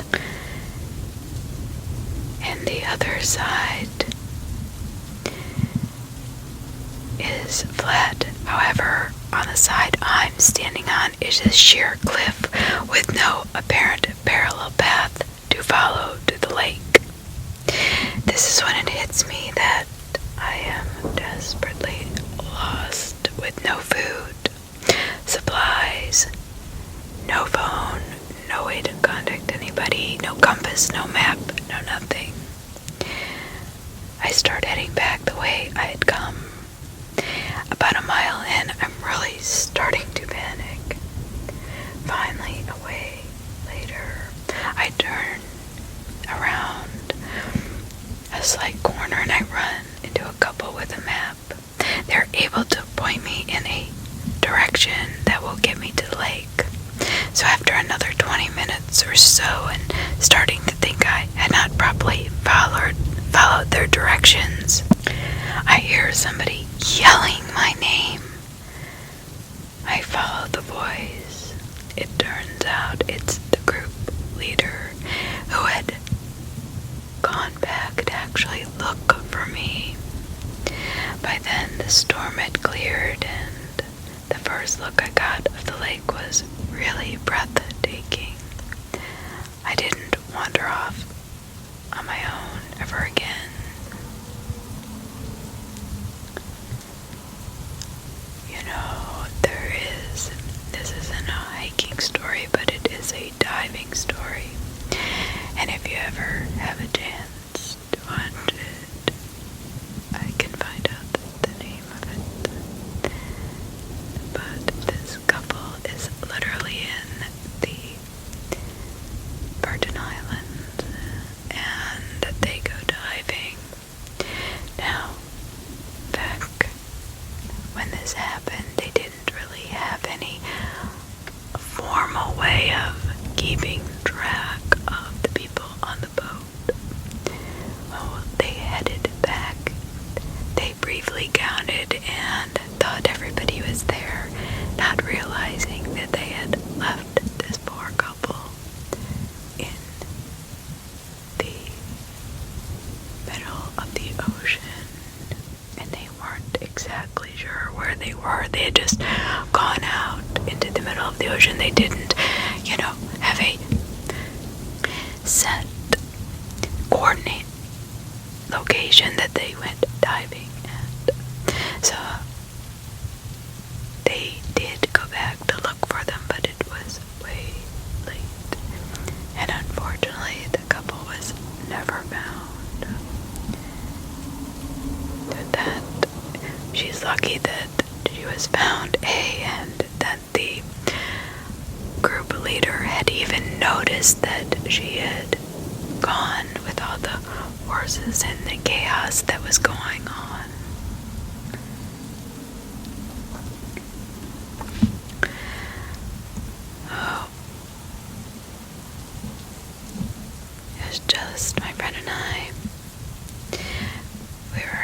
And the other side is flat. However, on the side I'm standing on is a sheer cliff with no apparent parallel path to follow to the lake. This is when it hits me that I am desperately lost with no food, supplies, no phone, no way to contact anybody, no compass, no map, no nothing. I start heading back the way I had come. About a mile in, I'm really starting to panic. Finally, a way later, I turn around a slight corner and I run into a couple with a map. They're able to point me in a direction that will get me to the lake. So after another 20 minutes or so and starting to think I had not properly followed their directions, I hear somebody yelling my name. I follow the voice. It turns out it's the group leader who had gone back to actually look for me. By then the storm had cleared, and the first look I got of the lake was really breathtaking. I didn't wander off on my own ever again. You know, this isn't a hiking story, but it is a diving story. And if you ever have a chance to watch it, I can find out the name of it. But this couple is literally in the Virgin Islands, and they go diving. Now, back when this happened, they didn't really have any formal way of keeping track of the people on the boat. Well, they headed back. They briefly counted and thought everybody was there, not realizing that they had left this poor couple in the middle of the ocean, and they weren't exactly sure where they were. They had just gone out into the middle of the ocean. They didn't, have a set coordinate location that they went diving at. So they did go back to look for them, but it was way late. And unfortunately, the couple was never found. So that she's lucky that she was found, and that the group leader had even noticed that she had gone with all the horses and the chaos that was going on. Oh, it was just my friend and I. We were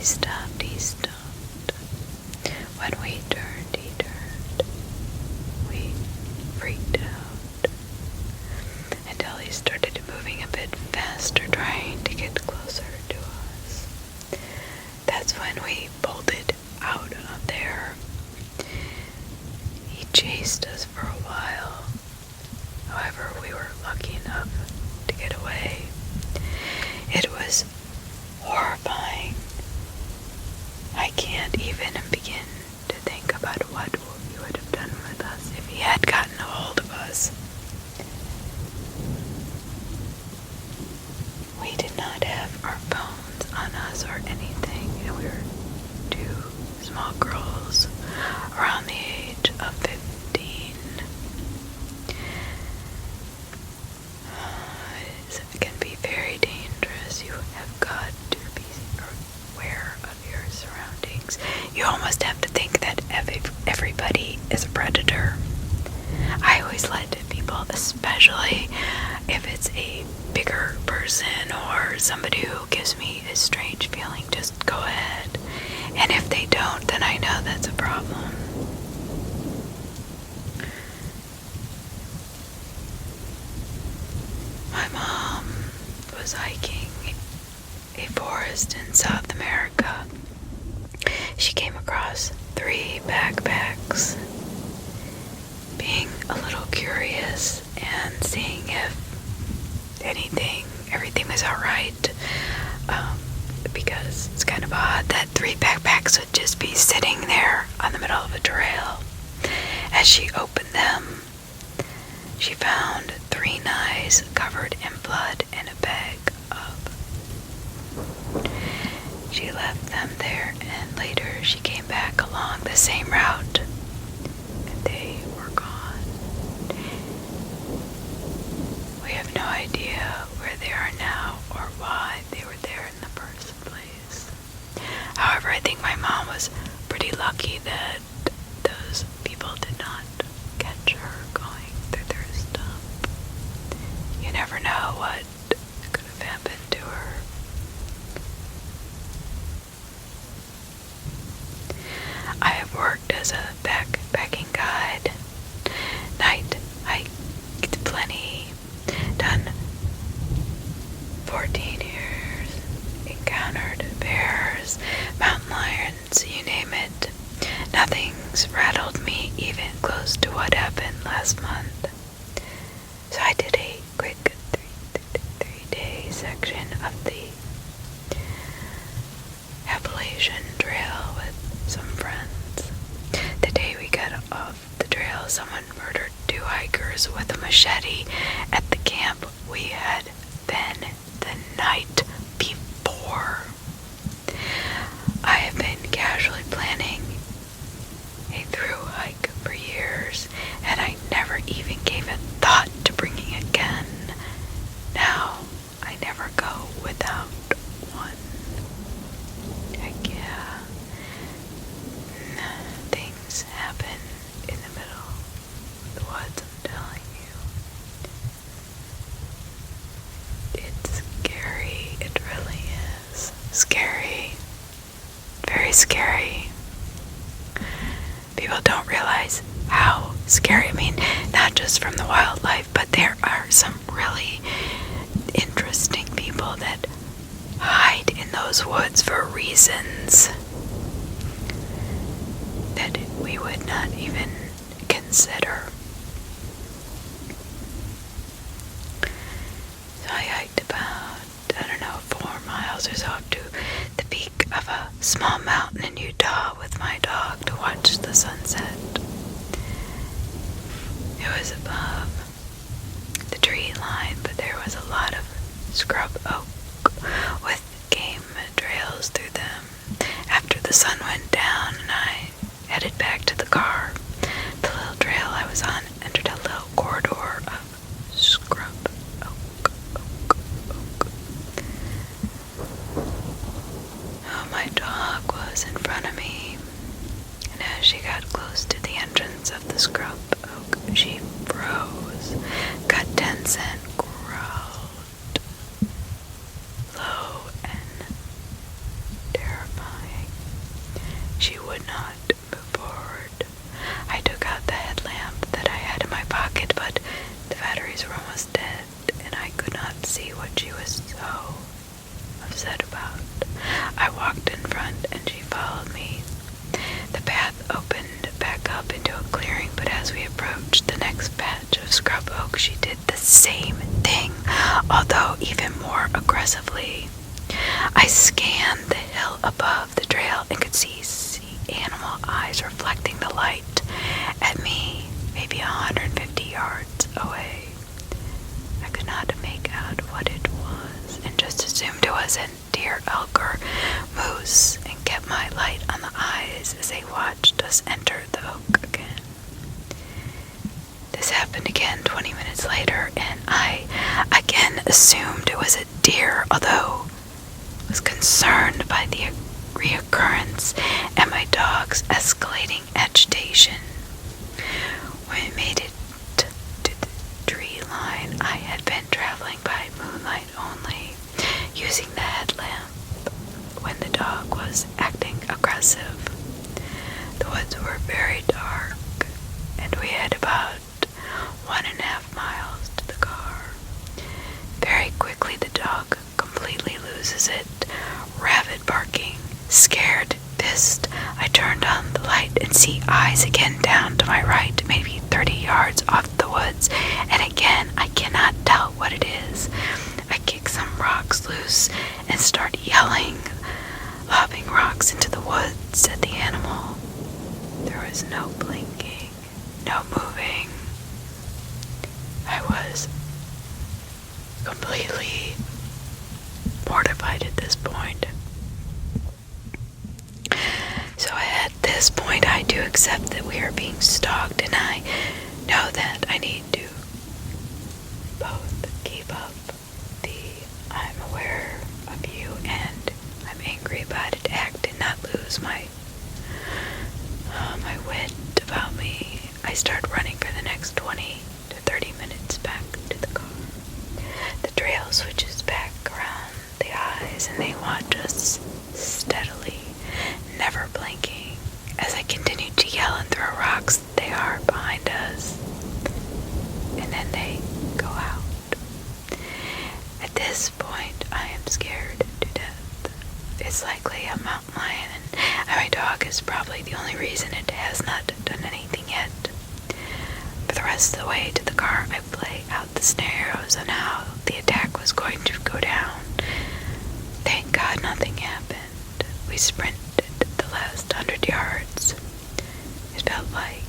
he stopped. When we turned, he turned. We freaked out until he started moving a bit faster, trying to get closer to us. That's when we bolted out of there. He chased us for a while. However, we were lucky enough to get away. It was horrifying. I can't even begin to think about what he would have done with us if he had gotten a hold of us. We did not have our phones on us or anything, and we were two small girls around the age of 15. It can be very dangerous. You have got to be aware of your surroundings. You almost have to think that everybody is a predator. I always let people, especially if it's a bigger person or somebody who gives me a strange feeling, just go ahead. And if they don't, then I know that's a problem. My mom was hiking a forest in South America. She came across 3 backpacks. Being a little curious and seeing if everything was alright, because it's kind of odd that 3 backpacks would just be sitting there on the middle of a trail. As she opened them, she found 3 knives covered in blood and a bag of. She left them there, and later she came back along the same route, and they were gone. We have no idea where they are now or why they were there in the first place. However, I think my mom was pretty lucky that those people did not catch her going through their stuff. You never know what could have happened to her. I have worked as a backpacking guide, night hiked plenty, done 14 years, encountered bears, mountain lions, you name it. Nothing's rattled me even close to what happened last month. So I did a quick 3-day section of the Appalachian Trail with some friends. The day we got off the trail, someone murdered 2 hikers with a machete at the camp we had been the night before. I have been casually planning a through hike for years, and I never even gave a thought to bringing a gun. Now, I never go without one. Heck yeah. Things happen in the middle of the woods, I'm telling you. It's scary. It really is. Scary. Very scary. People don't realize how scary. I mean, not just from the wildlife, but there are some really interesting people that hide in those woods for reasons that we would not even consider. So I hiked about, 4 miles or so up to the peak of a small mountain in Utah with my dog to watch the sunset. It was above the tree line, but there was a lot of scrub oak with game trails through them. After the sun went down and I headed back to the car, the little trail I was on entered a little corridor of scrub oak. Oh, my dog was in front of me, and as she got close to the entrance of the scrub oak, she froze, got tense and growled, low and terrifying. She would not move forward. I took out the headlamp that I had in my pocket, but the batteries were almost dead, and I could not see what she was so upset about. I walked in front, and she followed me. The path opened back up into a clearing, but as we approached the next patch of scrub oak, she did the same thing, although even more aggressively. I scanned the hill above the trail and could see animal eyes reflecting the light at me, maybe 150 yards away. I could not make out what it was, and just assumed it was a deer, elk, or moose, and kept my light on the eyes as they watched us enter the oak again. This happened again 20 minutes later, and I again assumed it was a deer, although I was concerned by the reoccurrence and my dog's escalating agitation. When we made it to the tree line, I had been traveling by moonlight only, using the headlamp when the dog was acting aggressive. The woods were very dark, and we had about 1.5 miles to the car. Very quickly the dog completely loses it, rabid barking. Scared, pissed, I turned on the light and see eyes again down to my right, maybe 30 yards off the woods, and again I cannot tell what it is. I kick some rocks loose and start yelling, lobbing rocks into the woods at the animal. There was no blinking, no moving. I was completely mortified at this point. So at this point, I do accept that we are being stalked, and I know that I need to both keep up the I'm aware of you and I'm angry about it act and not lose my wit about me. I start running for the next 20 to 30 minutes back to the car. The trail switches back around the eyes, and they watch us steadily, never blinking. As I continue to yell and throw rocks, they are behind us, and then they go out. At this point, I am scared to death. It's likely a mountain lion, and my dog is probably the only reason it has not done anything yet. For the rest of the way to the car, I play out the scenarios on how the attack was going to go down. Thank God nothing happened. We sprinted the last 100 yards. It felt like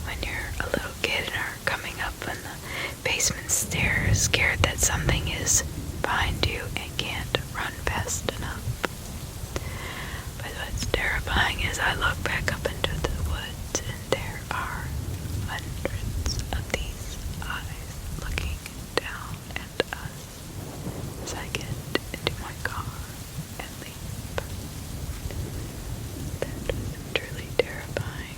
when you're a little kid and are coming up on the basement stairs, scared that something is behind you and can't run fast enough. But what's terrifying is I look back up into the woods, and there are hundreds of these eyes looking down at us as I get into my car and leave. That was truly terrifying.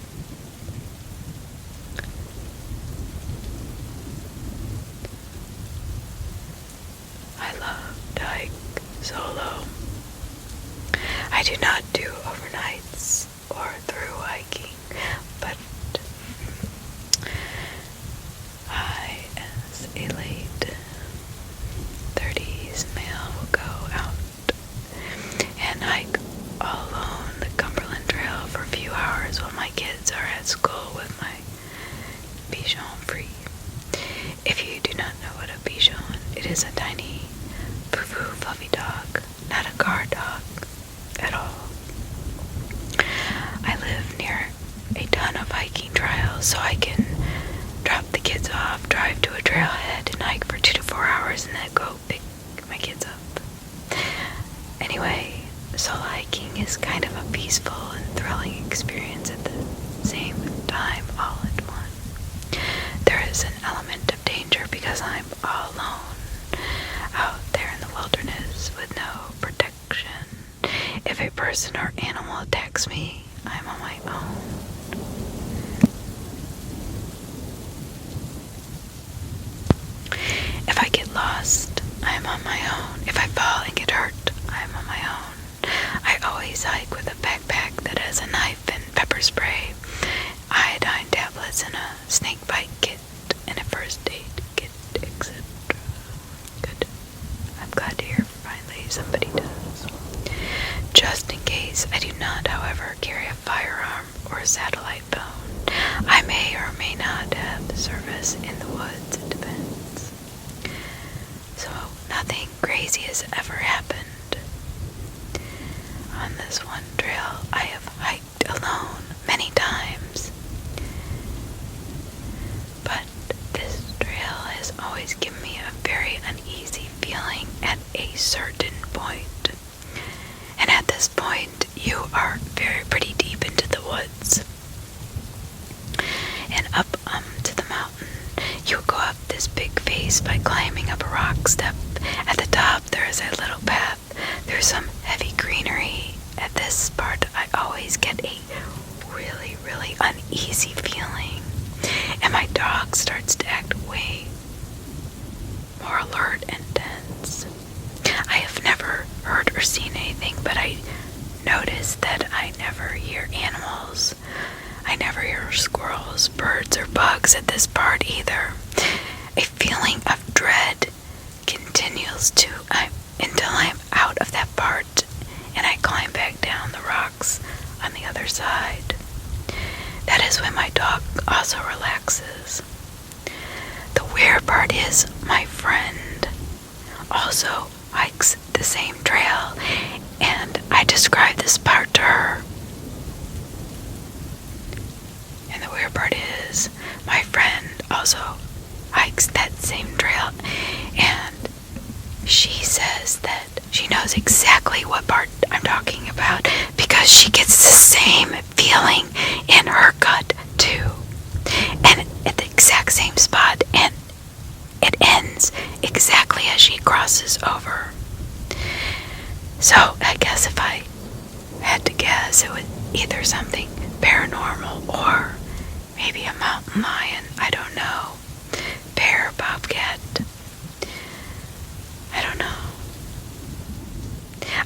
I love to hike solo. I do not do overnights or through hiking, but I, as a late 30s male, will go out and hike all alone the Cumberland Trail for a few hours while my kids are at school with my Bichon free. If you do not know what a Bichon, it is a tiny, foo-foo, fluffy dog, not a guard dog at all. I live near a ton of hiking trails, so I can drop the kids off, drive to a trailhead, and hike for 2 to 4 hours, and then go pick my kids up. Anyway, solo hiking is kind of a peaceful and thrilling experience at the same time, all at once. There is an element of danger because I'm all alone out there in the wilderness with no protection. If a person or animal attacks me, I'm on my own. If I get lost, I'm on my own. If I fall and get hurt, I'm on my own. I always hike with a backpack that has a knife Just in case, I do not, however, carry a firearm or a satellite phone. I may or may not have service in the woods, it depends. So nothing crazy has ever happened. On this one trail, I have hiked alone many times. But this trail has always given me a very uneasy feeling at a certain point. And at this point, you are pretty deep into the woods. And up to the mountain, you go up this big face by climbing up a rock step. At the top, there is a little path. There's some heavy greenery. At this part, I always get a really, really uneasy feeling. And my dog starts to act way more alert and tense. I have never heard or seen anything, but I notice that I never hear animals. I never hear squirrels, birds, or bugs at this part either. A feeling of dread continues until I'm out of that part and I climb back down the rocks on the other side. That is when my dog also relaxes. The weird part is my friend also hikes the same trail, and I describe this part to her. And the weird part is my friend also hikes that same trail, and she says that she knows exactly what part I'm talking about because she gets the same feeling in her gut too, and at the exact same spot, and it ends exactly as she crosses over. So I guess if I had to guess, it was either something paranormal or maybe a mountain lion. I don't know. Bear, bobcat. I don't know.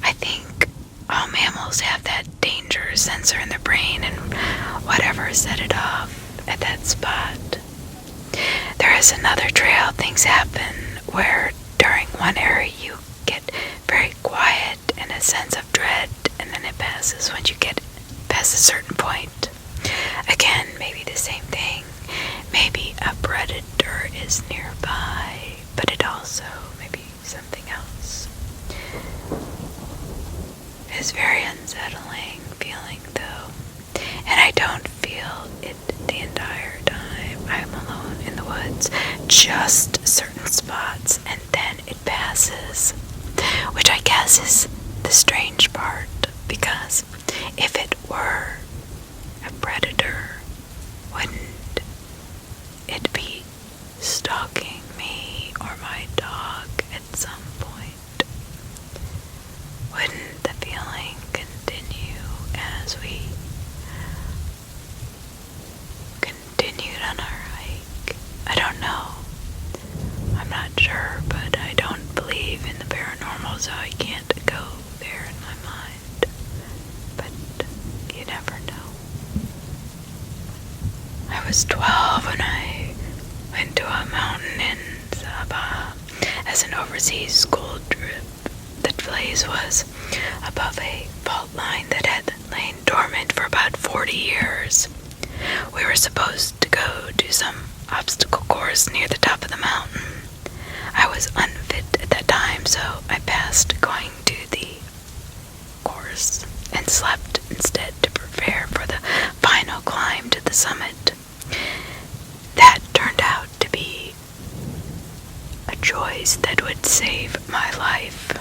I think all mammals have that danger sensor in their brain, and whatever set it off at that spot. There is another trail things happen where during one area you get very quiet and a sense of dread, and then it passes when you get past a certain point. Again, maybe the same thing. Maybe a predator is nearby, but it also may be something else. It is very unsettling feeling though, and I don't feel it the entire time I'm alone in the woods, just certain spots, and then it passes, which I guess is the strange part, because if it were a predator, wouldn't it be stalking me or my dog at some point? Wouldn't the feeling continue as we continued on our hike? I don't know. I'm not sure, but I don't believe in the paranormal, so I can't go there in my mind. But you never know. I was 12 when I went to a mountain in Sabah as an overseas school trip. The place was above a fault line that had lain dormant for about 40 years. We were supposed to go do some obstacle course near the top of the mountain. I was unfit at that time, so I passed going to the course and slept instead to prepare for the final climb to the summit. That turned out to be a choice that would save my life.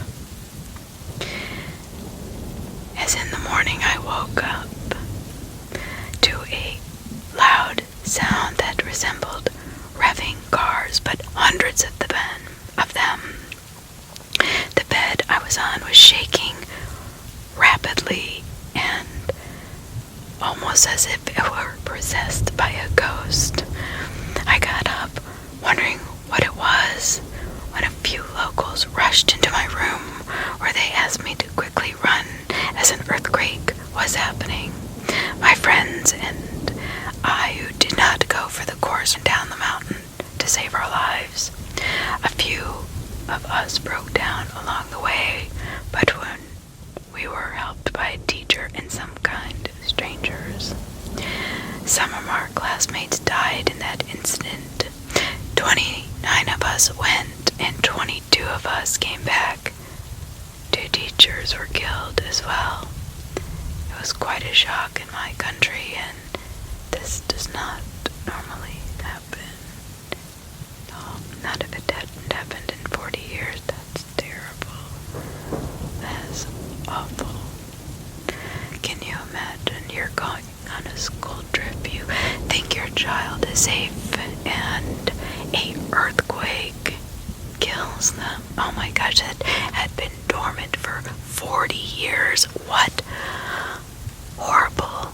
As in the morning I woke up to a loud sound that resembled revving cars, but hundreds of them. The bed I was on was shaking rapidly and almost as if it were possessed by a ghost. I got up, wondering what it was, when a few locals rushed into my room, where they asked me to quickly run as an earthquake was happening. My friends and I, who did not go for the course, went down the mountain to save our lives. A few of us broke down along the way, but when we were helped classmates died in that incident. 29 of us went, and 22 of us came back. 2 teachers were killed as well. It was quite a shock in my country, and this does not normally happen. No, not if it hadn't happened in 40 years. That's terrible. That's awful. Can you imagine you're going on a school trip, you think your child is safe, and a earthquake kills them? Oh my gosh, that had been dormant for 40 years. What horrible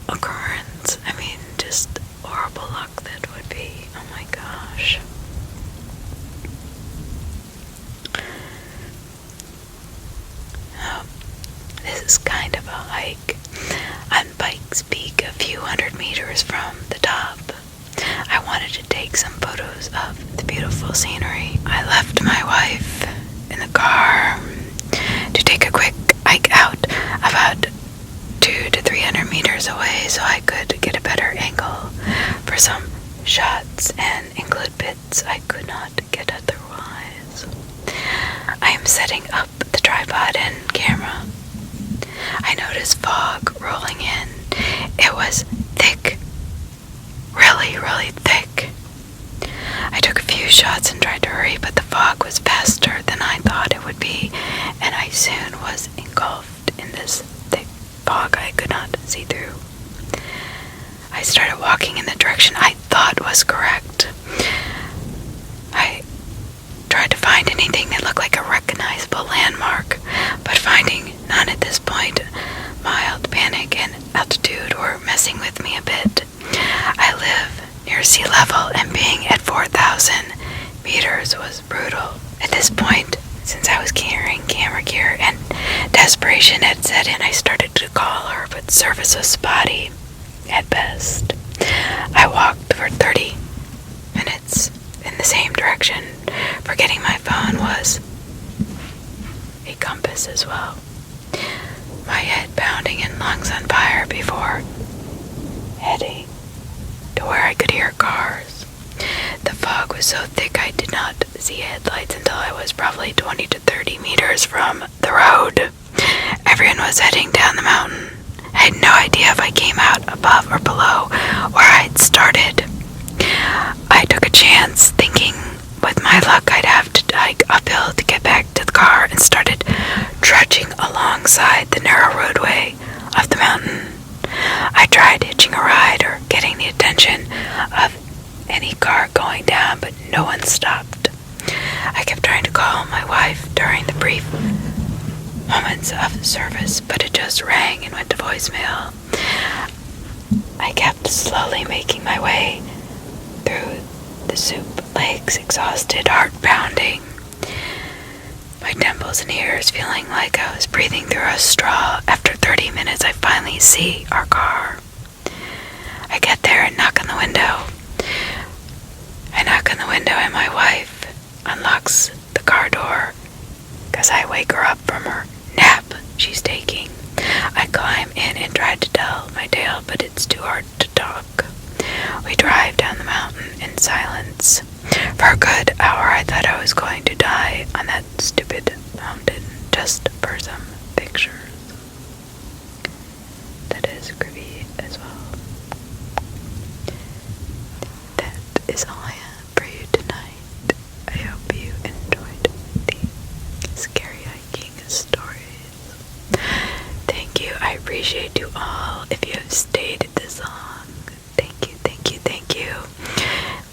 occurrence. I mean, just horrible luck that would be. Oh my gosh. Oh, this is kind of a hike. On Pikes Peak, a few hundred meters from the top. I wanted to take some photos of the beautiful scenery. I left my wife in the car to take a quick hike out about 200 to 300 meters away so I could get a better angle for some shots and include bits I could not get otherwise. I am setting up the tripod and camera. I noticed fog rolling in. It was thick. Really, really thick. I took a few shots and tried to hurry, but the fog was faster than I thought it would be, and I soon was engulfed in this thick fog I could not see through. I started walking in the direction I thought was correct. I tried to find anything that looked like a recognizable landmark, but finding none at this point, mild panic and altitude were messing with me a bit. I live near sea level, and being at 4,000 meters was brutal. At this point, since I was carrying camera gear and desperation had set in, I started to call her, but service was spotty at best. I walked for 30 minutes in the same direction, forgetting my phone was a compass as well. My head pounding and lungs on fire before heading to where I could hear cars. The fog was so thick I did not see headlights until I was probably 20 to 30 meters from the road. Everyone was heading down the mountain. I had no idea if I came out above or below where I'd started. I took a chance, thinking with my luck I'd have to hike uphill to get back to the car, and started trudging alongside the narrow roadway of the mountain. I tried hitching a ride or getting the attention of any car going down, but no one stopped. I kept trying to call my wife during the brief moments of service, but it just rang and went to voicemail. I kept slowly making my way through the soup, legs exhausted, heart pounding, my temples and ears feeling like I was breathing through a straw. After 30 minutes, I finally see our car. I get there and knock on the window. I knock on the window and my wife unlocks the car door because I wake her up from her nap she's taking. I climb in and try to tell my tale, but it's too hard to talk. We drive down the mountain in silence. For a good hour I thought I was going to die on that stupid mountain just for some pictures. That is creepy as well. That is all I have for you tonight. I hope you enjoyed the scary hiking stories. Thank you. I appreciate you all. If you have stayed this long, thank you, thank you, thank you.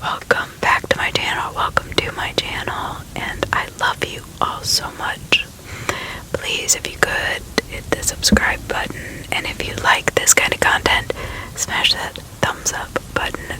Welcome back to my channel. Welcome to my channel. And I love you all so much. Please, if you could, hit the subscribe button. And if you like this kind of content, smash that thumbs up button